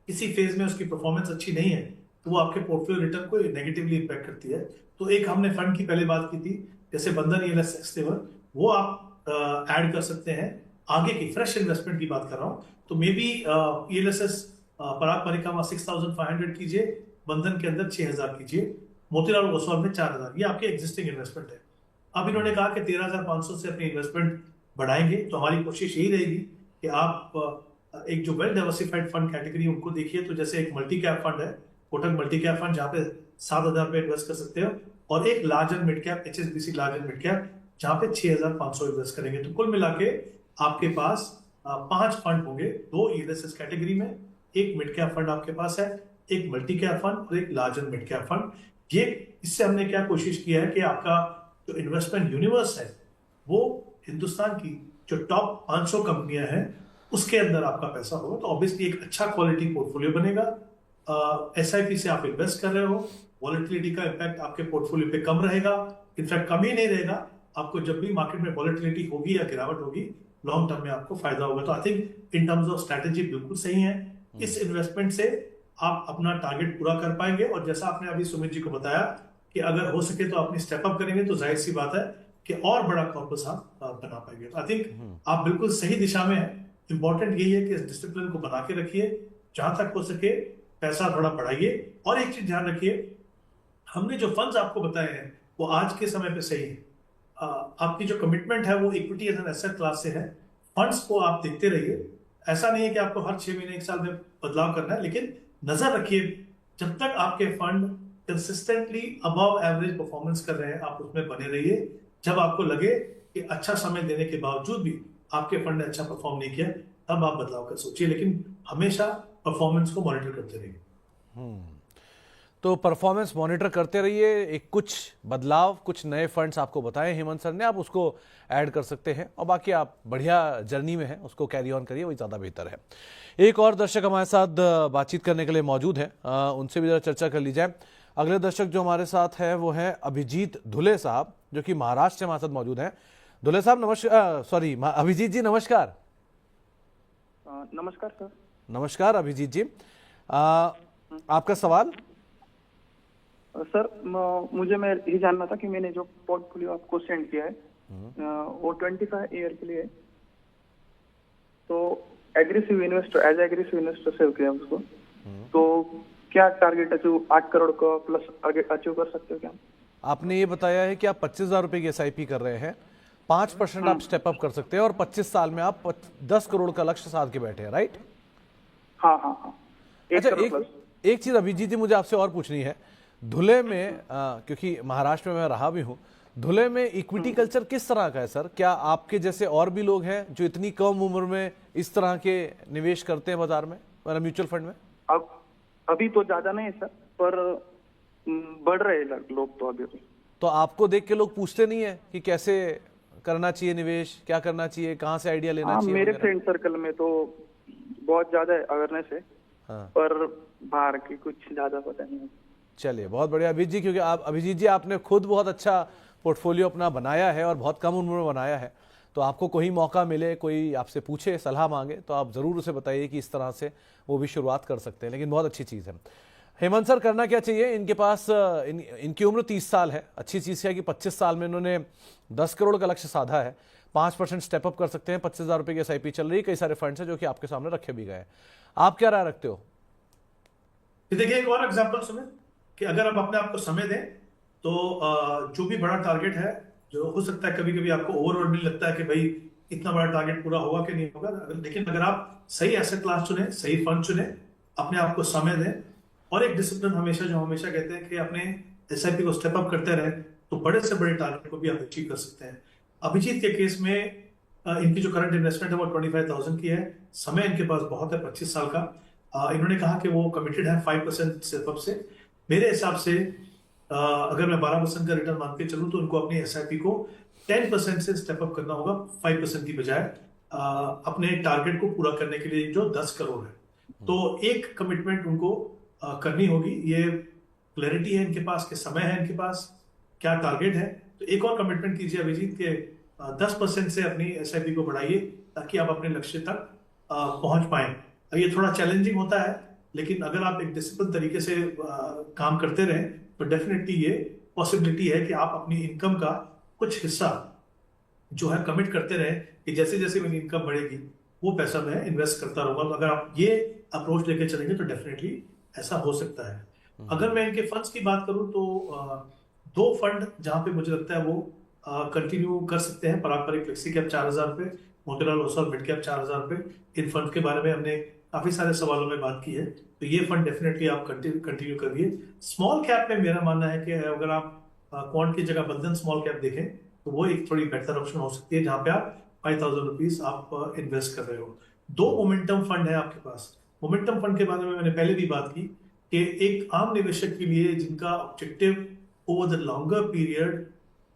किसी फेज में उसकी परफॉर्मेंस अच्छी नहीं है, तो वो आपके पोर्टफोलियो रिटर्न को नेगेटिवली इंपैक्ट करती है। तो एक हमने फंड की पहले बात की थी, जैसे बंधन ईएलएस टैक्स सेवर, वो आप ऐड कर सकते हैं। आगे की फ्रेश इन्वेस्टमेंट की बात कर रहा हूं, तो मे बी ईएलएसएस पराग परिक्रमा 6,500 कीजिए, बंधन के अंदर 6,000 कीजिए, मोतीलाल ओसवाल में 4,000। ये आपके एग्जिस्टिंग इन्वेस्टमेंट है। अब इन्होंने कहा कि 13,500 से अपनी इन्वेस्टमेंट बढ़ाएंगे। तो हमारी कोशिश यही रहेगी कि आप एक जो वेल डाइवर्सिफाइड फंड कैटेगरी उनको देखिए। तो जैसे एक मल्टी कैप फंड है, कोटक मल्टी कैप फंड, जहाँ पे 7,000 पे इन्वेस्ट कर सकते हो, और एक large and mid cap HSBC large and mid cap, जहाँ पे 6,500 इन्वेस्ट करेंगे। तो कुल मिला के आपके पास 5 फंड होंगे, 2 ईएलएसएस कैटेगरी में, एक मिड कैप फंड आपके पास है, एक मल्टी कैप फंड और एक large and mid cap fund. ये इससे हमने क्या कोशिश किया है कि आपका जो इन्वेस्टमेंट यूनिवर्स है वो हिंदुस्तान की जो टॉप 500 कंपनियां हैं उसके अंदर आपका पैसा होगा। तो ऑब्वियसली एक अच्छा क्वालिटी पोर्टफोलियो बनेगा। एसआईपी से आप इन्वेस्ट कर रहे हो, वॉलेटिलिटी का इम्पैक्ट आपके पोर्टफोलियो पे कम रहेगा, इनफैक्ट कम ही नहीं रहेगा। आपको जब भी मार्केट में वॉलेटिलिटी होगी या गिरावट होगी, लॉन्ग टर्म में आपको फायदा होगा। तो I think in terms of strategy बिल्कुल सही है। इस इन्वेस्टमेंट से आप अपना टारगेट पूरा कर पाएंगे। और जैसा आपने अभी सुमित जी को बताया कि अगर हो सके तो अपनी स्टेप अप करेंगे, तो जाहिर सी बात है कि और बड़ा कॉर्पस आप बना पाएंगे। तो आई थिंक आप बिल्कुल सही दिशा में हैं। इंपॉर्टेंट यही है कि इस डिसिप्लिन को बना के रखिए, जहां तक हो सके पैसा थोड़ा बढ़ाइए। और एक चीज ध्यान रखिए, हमने जो फंड्स आपको बताए हैं वो आज के समय पे सही है। आपकी जो कमिटमेंट है वो equity as an asset class से है। फंड्स को आप देखते रहिए। ऐसा नहीं है कि आपको हर 6 महीने 1 साल में बदलाव करना है, लेकिन नजर रखिए जब तक आपके fund consistently above average performance कर रहे हैं, आप उसमें बने रहिए। जब आपको लगे कि अच्छा समय देने के बावजूद भी आपके फंड ने अच्छा परफॉर्म नहीं किया, तब आप बदलाव कर सोचिए, लेकिन हमेशा परफॉर्मेंस को मॉनिटर करते रहिए। तो परफॉर्मेंस मॉनिटर करते रहिए। एक कुछ बदलाव, कुछ नए फंड्स आपको बताए हेमंत सर ने, आप उसको ऐड कर सकते हैं और बाकी आप बढ़िया जर्नी में हैं, उसको कैरी ऑन करिए, वही ज़्यादा बेहतर है। एक और दर्शक हमारे साथ बातचीत करने के लिए मौजूद है, उनसे भी जरा चर्चा कर ली जाए। अगले दर्शक जो हमारे साथ है वो है अभिजीत धुले साहब, जो कि महाराष्ट्र से हमारे साथ मौजूद हैं। धुले साहब नमस्कार, अभिजीत जी नमस्कार। नमस्कार सर। नमस्कार अभिजीत जी, आपका सवाल। सर मुझे मैं ये जानना था कि मैंने जो पोर्टफोलियो आपको सेंड किया है वो 25 ईयर के लिए, तो aggressive investor, as aggressive investor save किया उसको, तो क्या टारगेट अचीव 8 करोड़ का प्लस अचीव कर सकते हो क्या? आपने ये बताया है कि आप 25,000 रुपए की SIP कर रहे हैं, 5% आप स्टेप अप कर सकते हैं और 25 साल में आप 10 करोड़ का लक्ष्य साध के बैठे हैं, राइट? हाँ हाँ हाँ। अच्छा, एक चीज अभिजीत जी मुझे आपसे और पूछनी है। धुले में क्योंकि महाराष्ट्र में मैं रहा भी हूँ, धुले में इक्विटी कल्चर किस तरह का है सर? क्या आपके जैसे और भी लोग हैं जो इतनी कम उम्र में इस तरह के निवेश करते हैं बाजार में, मतलब म्यूचुअल फंड में? अब अभी तो ज्यादा नहीं है सर, पर बढ़ रहे लोग तो अभी। तो आपको देख के लोग पूछते नहीं है कि कैसे करना चाहिए निवेश, क्या करना चाहिए, कहाँ से आइडिया लेना चाहिए? मेरे फ्रेंड सर्कल में तो बहुत ज्यादा अवेयरनेस है, पर बाहर की कुछ ज्यादा पता नहीं है। चलिए, बहुत बढ़िया अभिजीत जी, क्योंकि अभिजीत जी आपने खुद बहुत अच्छा पोर्टफोलियो अपना बनाया है और बहुत कम उम्र में बनाया है, तो आपको कोई मौका मिले, कोई आपसे पूछे, सलाह मांगे, तो आप ज़रूर उसे बताइए कि इस तरह से वो भी शुरुआत कर सकते हैं। लेकिन बहुत अच्छी चीज़ है। हेमंत सर करना क्या चाहिए? इनके पास इनकी उम्र 30 साल है। अच्छी चीज़ है कि 25 साल में इन्होंने 10 करोड़ का लक्ष्य साधा है, 5% स्टेप अप कर सकते हैं। 25,000 रुपये की SIP चल रही है, कई सारे फंड्स हैं जो कि आपके सामने रखे भी गए हैं। आप क्या राय रखते हो? देखिए, एक और एग्जाम्पल सुने कि अगर आप अपने आप को समय दें तो जो भी बड़ा टारगेट है, जो हो सकता है कभी कभी आपको ओवरवेल्मिंग लगता है कि भाई इतना बड़ा टारगेट पूरा होगा कि नहीं होगा, लेकिन अगर आप सही एसेट क्लास चुने, सही फंड चुने, अपने आप को समय दें और एक डिसिप्लिन हमेशा कहते हैं कि अपने SIP को स्टेप अप करते रहे, तो बड़े से बड़े टारगेट को भी आप अचीव कर सकते हैं। अभिजीत के केस में इनकी जो करंट इन्वेस्टमेंट है वो 25,000 की है। समय इनके पास बहुत है, 25 साल का। इन्होंने कहा कि वो कमिटेड है 5% स्टेप अप से। मेरे हिसाब से अगर मैं 12% का रिटर्न मान के चलूं तो उनको अपनी SIP को 10% से स्टेप अप करना होगा, 5% की बजाय, अपने टारगेट को पूरा करने के लिए जो 10 करोड़ है। तो एक कमिटमेंट उनको करनी होगी। ये क्लैरिटी है इनके पास, के समय है इनके पास, क्या टारगेट है। तो एक और कमिटमेंट कीजिए अभिजीत के 10% से अपनी SIP को बढ़ाइए ताकि आप अपने लक्ष्य तक पहुंच पाए। ये थोड़ा चैलेंजिंग होता है, लेकिन अगर आप एक डिसिप्लिन तरीके से काम करते रहें तो डेफिनेटली ये पॉसिबिलिटी है कि आप अपनी इनकम का कुछ हिस्सा जो है कमिट करते रहें कि जैसे जैसे मेरी इनकम बढ़ेगी वो पैसा मैं इन्वेस्ट करता रहूंगा। तो अगर आप ये अप्रोच लेके चलेंगे तो डेफिनेटली ऐसा हो सकता है। अगर मैं इनके फंड्स की बात करूं तो 2 फंड जहां पे मुझे लगता है वो कंटिन्यू कर सकते हैं। पारंपरिक फ्लेक्सी कैप 4,000 रुपए, मोतीलाल ओसवाल मिड कैप 4,000 रुपए। इन फंड के बारे में हमने काफी सारे सवालों में बात की है, तो ये फंड डेफिनेटली आप कंटिन्यू करिए। स्मॉल कैप में मेरा मानना है कि अगर आप क्वांट की जगह बंधन स्मॉल कैप देखें तो वो एक थोड़ी बेहतर ऑप्शन हो सकती है, जहां पे आप 5,000 रुपीज आप इन्वेस्ट कर रहे हो। 2 मोमेंटम फंड है आपके पास। मोमेंटम फंड के बारे में मैंने पहले भी बात की कि एक आम निवेशक के लिए जिनका objective over the longer period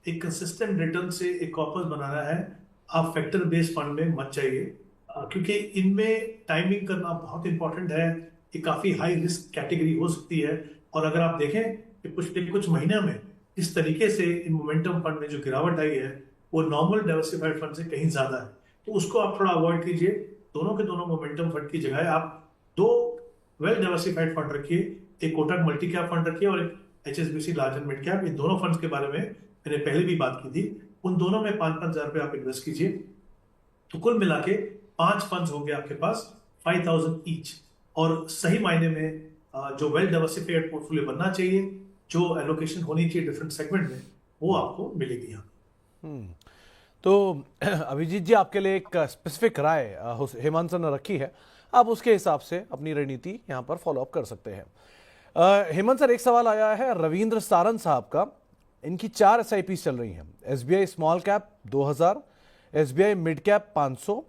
एक कंसिस्टेंट रिटर्न से एक कॉर्पस बनाना है, आप फैक्टर बेस्ड फंड में मत जाइए, क्योंकि इनमें टाइमिंग करना बहुत इंपॉर्टेंट है। ये काफी हाई रिस्क कैटेगरी हो सकती है, और अगर आप देखें कि पिछले कुछ महीने में इस तरीके से इन मोमेंटम फंड में जो गिरावट आई है वो नॉर्मल डाइवर्सिफाइड फंड से कहीं ज्यादा है, तो उसको आप थोड़ा अवॉइड कीजिए। दोनों के दोनों मोमेंटम फंड की जगह आप 2 वेल डाइवर्सिफाइड फंड रखिए, एक कोटक मल्टी कैप फंड रखिए और एक HSBC large and mid cap. ये दोनों फंड्स के बारे में मैंने पहले भी बात की थी। उन दोनों में 5-5 हजार रुपए आप इन्वेस्ट कीजिए, तो कुल मिला के 5 फंड्स होंगे आपके पास, 5,000 ईच। और सही मायने में जो वेल डाइवर्सिफाइड पोर्टफोलियो बनना चाहिए, जो एलोकेशन होनी चाहिए डिफरेंट सेगमेंट में, वो आपको मिलेगी यहाँ। तो अभिजीत जी, आपके लिए एक स्पेसिफिक राय हेमंत सर ने रखी है, आप उसके हिसाब से अपनी रणनीति यहाँ पर फॉलो अप कर सकते हैं। हेमंत सर, एक सवाल आया है रविंद्र सारन साहब का। इनकी 4 SIP चल रही हैं। SBI small cap 2,000, SBI mid cap 500,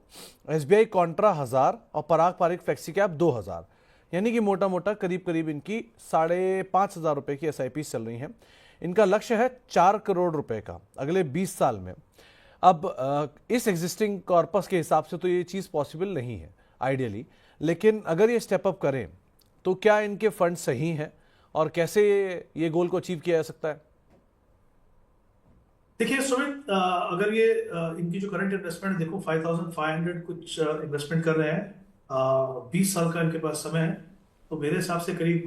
SBI Contra 1000 और पराग पारिक फ्लेक्सी कैप 2000। यानी कि मोटा मोटा करीब करीब इनकी 5,500 रुपये की SIP चल रही हैं। इनका लक्ष्य है 4 करोड़ रुपए का अगले 20 साल में। अब इस एग्जिस्टिंग कॉर्पस के हिसाब से तो ये चीज़ पॉसिबल नहीं है आइडियली, लेकिन अगर ये स्टेप अप करें तो क्या इनके फंड सही हैं और कैसे ये गोल को अचीव किया जा सकता है? देखिए सुमित, अगर ये इनकी जो करंट इन्वेस्टमेंट देखो 5,500 कुछ इन्वेस्टमेंट कर रहे हैं, 20 साल का इनके पास समय है, तो मेरे हिसाब से करीब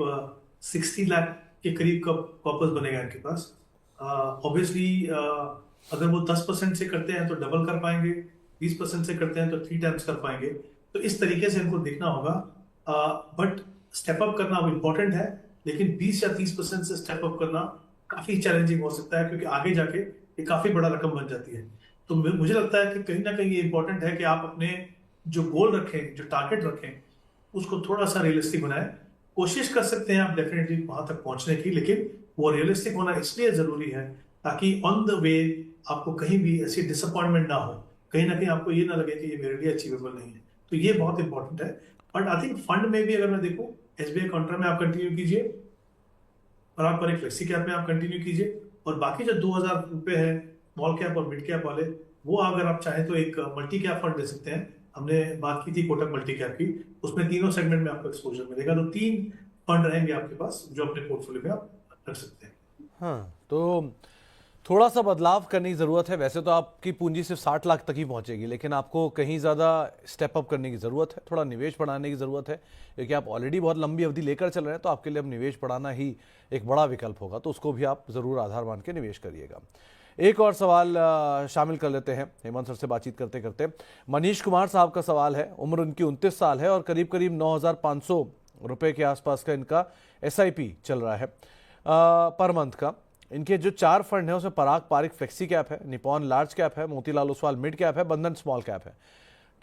60 लाख के करीब का कॉर्पस बनेगा इनके पास। ऑब्वियसली अगर वो 10% से करते हैं तो डबल कर पाएंगे, 20% से करते हैं तो 3 टाइम्स कर पाएंगे। तो इस तरीके से इनको देखना होगा। बट स्टेप अप करना इम्पोर्टेंट है, लेकिन 20 या 30% से स्टेप अप करना काफी चैलेंजिंग हो सकता है, क्योंकि आगे जाके ये काफी बड़ा रकम बन जाती है। तो मुझे लगता है कि कहीं ना कहीं ये इंपॉर्टेंट है कि आप अपने जो गोल रखें, जो टारगेट रखें, उसको थोड़ा सा रियलिस्टिक बनाएं। कोशिश कर सकते हैं आप डेफिनेटली वहां तक पहुंचने की, लेकिन वो रियलिस्टिक होना इसलिए जरूरी है ताकि ऑन द वे आपको कहीं भी ऐसी डिसअपॉइंटमेंट ना हो, कहीं ना कहीं आपको ये ना लगे कि ये मेरे लिए अचीवेबल नहीं है। तो ये बहुत इंपॉर्टेंट है। बट आई थिंक फंड में भी अगर मैं देखूं, SBI काउंटर में आप कंटिन्यू कीजिए, और आप पर एक फ्लेक्सी कैप में आप कंटिन्यू कीजिए, और बाकी जो 2,000 रुपए है स्मॉल कैप और मिड कैप वाले, वो अगर आप चाहें तो एक मल्टी कैप फंड ले सकते हैं। हमने बात की थी कोटक मल्टी कैप की, उसमें तीनों सेगमेंट में आपको एक्सपोजर मिलेगा। तो 3 फंड रहेंगे आपके पास जो अपने पोर्टफोलियो में आप रख सकते हैं। हाँ, तो थोड़ा सा बदलाव करने की ज़रूरत है। वैसे तो आपकी पूंजी सिर्फ 60 लाख तक ही पहुंचेगी, लेकिन आपको कहीं ज़्यादा स्टेप अप करने की ज़रूरत है, थोड़ा निवेश बढ़ाने की ज़रूरत है, क्योंकि आप ऑलरेडी बहुत लंबी अवधि लेकर चल रहे हैं। तो आपके लिए अब निवेश बढ़ाना ही एक बड़ा विकल्प होगा, तो उसको भी आप ज़रूर आधार मान के निवेश करिएगा। एक और सवाल शामिल कर लेते हैं हेमंत सर से बातचीत करते करते। मनीष कुमार साहब का सवाल है, उम्र उनकी 29 साल है और करीब करीब 9,500 रुपये के आसपास का इनका SIP चल रहा है पर मंथ का। इनके जो 4 फंड हैं उसमें पराग पारिक फ्लेक्सी कैप है, निपॉन लार्ज कैप है, मोतीलाल ओसवाल मिड कैप है, बंधन स्मॉल कैप है।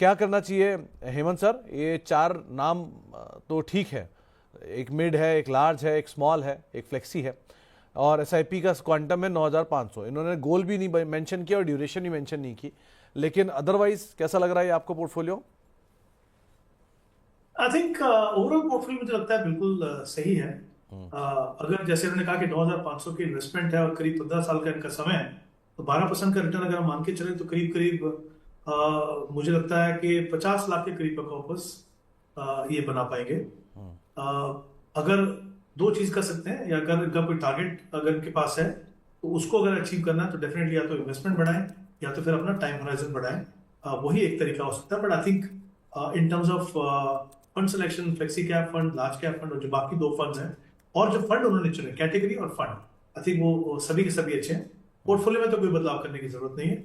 क्या करना चाहिए हेमंत सर? ये 4 नाम तो ठीक है, एक मिड है, एक लार्ज है, एक स्मॉल है, एक फ्लेक्सी है, और SIP का क्वांटम है 9,500। इन्होंने गोल भी नहीं मेंशन किया और ड्यूरेशन भी मेंशन नहीं की, लेकिन अदरवाइज कैसा लग रहा है आपको portfolio? I think overall portfolio मुझे लगता है बिल्कुल सही है। अगर जैसे उन्होंने कहा कि 9,500 की इन्वेस्टमेंट है और करीब 15 साल का इनका समय है, तो 12% का रिटर्न अगर हम मान के चले तो करीब करीब मुझे लगता है कि 50 लाख के करीब का कॉर्पस ये बना पाएंगे। अगर 2 चीज कर सकते हैं, या अगर इनका कोई टारगेट अगर इनके पास है तो उसको अगर अचीव करना है तो डेफिनेटली या तो इन्वेस्टमेंट बढ़ाएं या तो फिर अपना टाइम होराइजन बढ़ाएं। वही एक तरीका हो सकता है। But I think in terms of fund selection, flexi cap fund, large cap fund और जो बाकी 2 फंड्स हैं, और जो फंड उन्होंने चुने कैटेगरी और फंड, आई थिंक वो सभी के सभी अच्छे हैं। पोर्टफोलियो में तो कोई बदलाव करने की जरूरत नहीं है,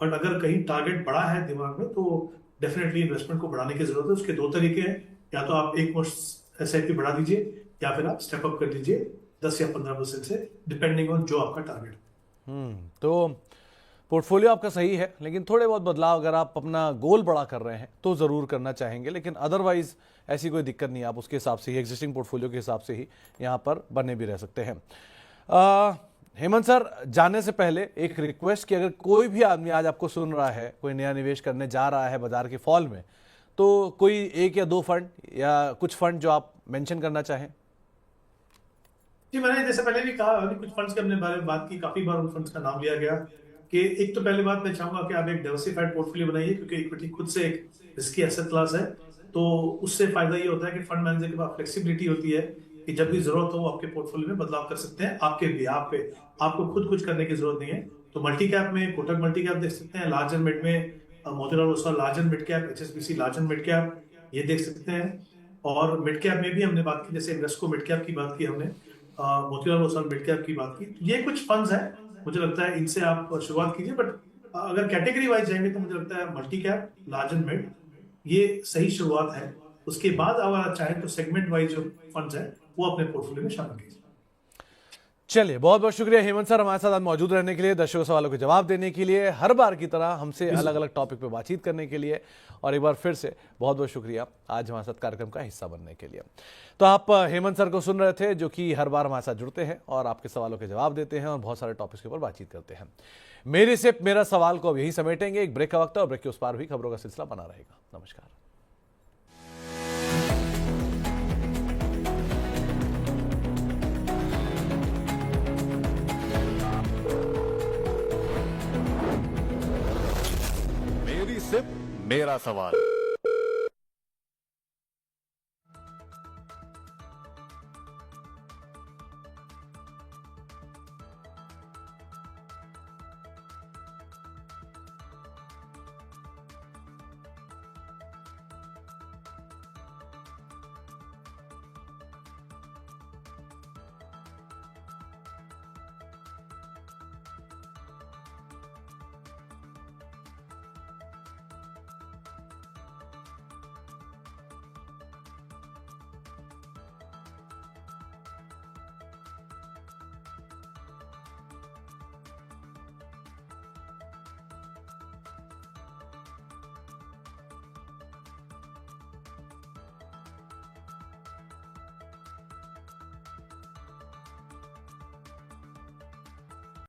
बट अगर कहीं टारगेट बड़ा है दिमाग में तो डेफिनेटली इन्वेस्टमेंट को बढ़ाने की जरूरत है। उसके 2 तरीके हैं, या तो आप एक मुश्त SIP बढ़ा दीजिए या फिर आप स्टेप अप कर लीजिए 10 या 15% से, डिपेंडिंग ऑन जो आपका टारगेट। तो पोर्टफोलियो आपका सही है, लेकिन थोड़े बहुत बदलाव अगर आप अपना गोल बड़ा कर रहे हैं तो ज़रूर करना चाहेंगे, लेकिन अदरवाइज ऐसी कोई दिक्कत नहीं है। आप उसके हिसाब से ही, एग्जिस्टिंग पोर्टफोलियो के हिसाब से ही यहाँ पर बने भी रह सकते हैं। हेमंत सर, जाने से पहले एक रिक्वेस्ट कि अगर कोई भी आदमी आज आपको सुन रहा है, कोई नया निवेश करने जा रहा है बाजार के फॉल में, तो कोई 1 या 2 फंड या कुछ फंड जो आप मेंशन करना चाहें? जी, मैंने जैसे पहले भी कहा, अभी कुछ फंड्स के अपने बारे में बात की, काफी बार उन फंड्स का नाम लिया गया कि एक तो पहली बात मैं चाहूंगा कि आप एक डाइवर्सिफाइड पोर्टफोलियो बनाइए, क्योंकि इक्विटी खुद से एक रिस्की एसेट क्लास है। तो उससे फायदा ये होता है कि फंड मैनेजर के पास फ्लेक्सिबिलिटी होती है कि जब भी जरूरत हो वो आपके पोर्टफोलियो में बदलाव कर सकते हैं आपके बिहाफ पे, आपको खुद कुछ करने की जरूरत नहीं है। तो मल्टी कैप में कोटक मल्टी कैप देख सकते हैं, लार्ज एंड मिड में Motilal Oswal large and mid cap, HSBC large and mid cap, ये देख सकते हैं। और मिड कैप में भी हमने बात की, जैसे इन्वेस्को मिड कैप की बात की हमने, मोतीलाल ओसवाल मिड कैप की बात की। ये कुछ फंड्स हैं, मुझे लगता है इनसे आप शुरुआत कीजिए। बट अगर कैटेगरी वाइज जाएंगे तो मुझे लगता है multi cap, large and mid, ये सही शुरुआत है। उसके बाद अगर आप चाहें तो सेगमेंट वाइज जो फंड्स हैं वो अपने पोर्टफोलियो में शामिल कीजिए। चलिए, बहुत बहुत शुक्रिया हेमंत सर हमारे साथ मौजूद रहने के लिए, दर्शकों सवालों के जवाब देने के लिए, हर बार की तरह हमसे अलग अलग टॉपिक पे बातचीत करने के लिए, और एक बार फिर से बहुत बहुत शुक्रिया आज हमारे साथ कार्यक्रम का हिस्सा बनने के लिए। तो आप हेमंत सर को सुन रहे थे, जो कि हर बार हमारे साथ जुड़ते हैं और आपके सवालों के जवाब देते हैं और बहुत सारे टॉपिक्स के ऊपर बातचीत करते हैं। मेरे सिर्फ मेरा सवाल को अब यही समेटेंगे। एक ब्रेक का वक्त है और ब्रेक के उस पार भी खबरों का सिलसिला बना रहेगा। नमस्कार। मेरा सवाल।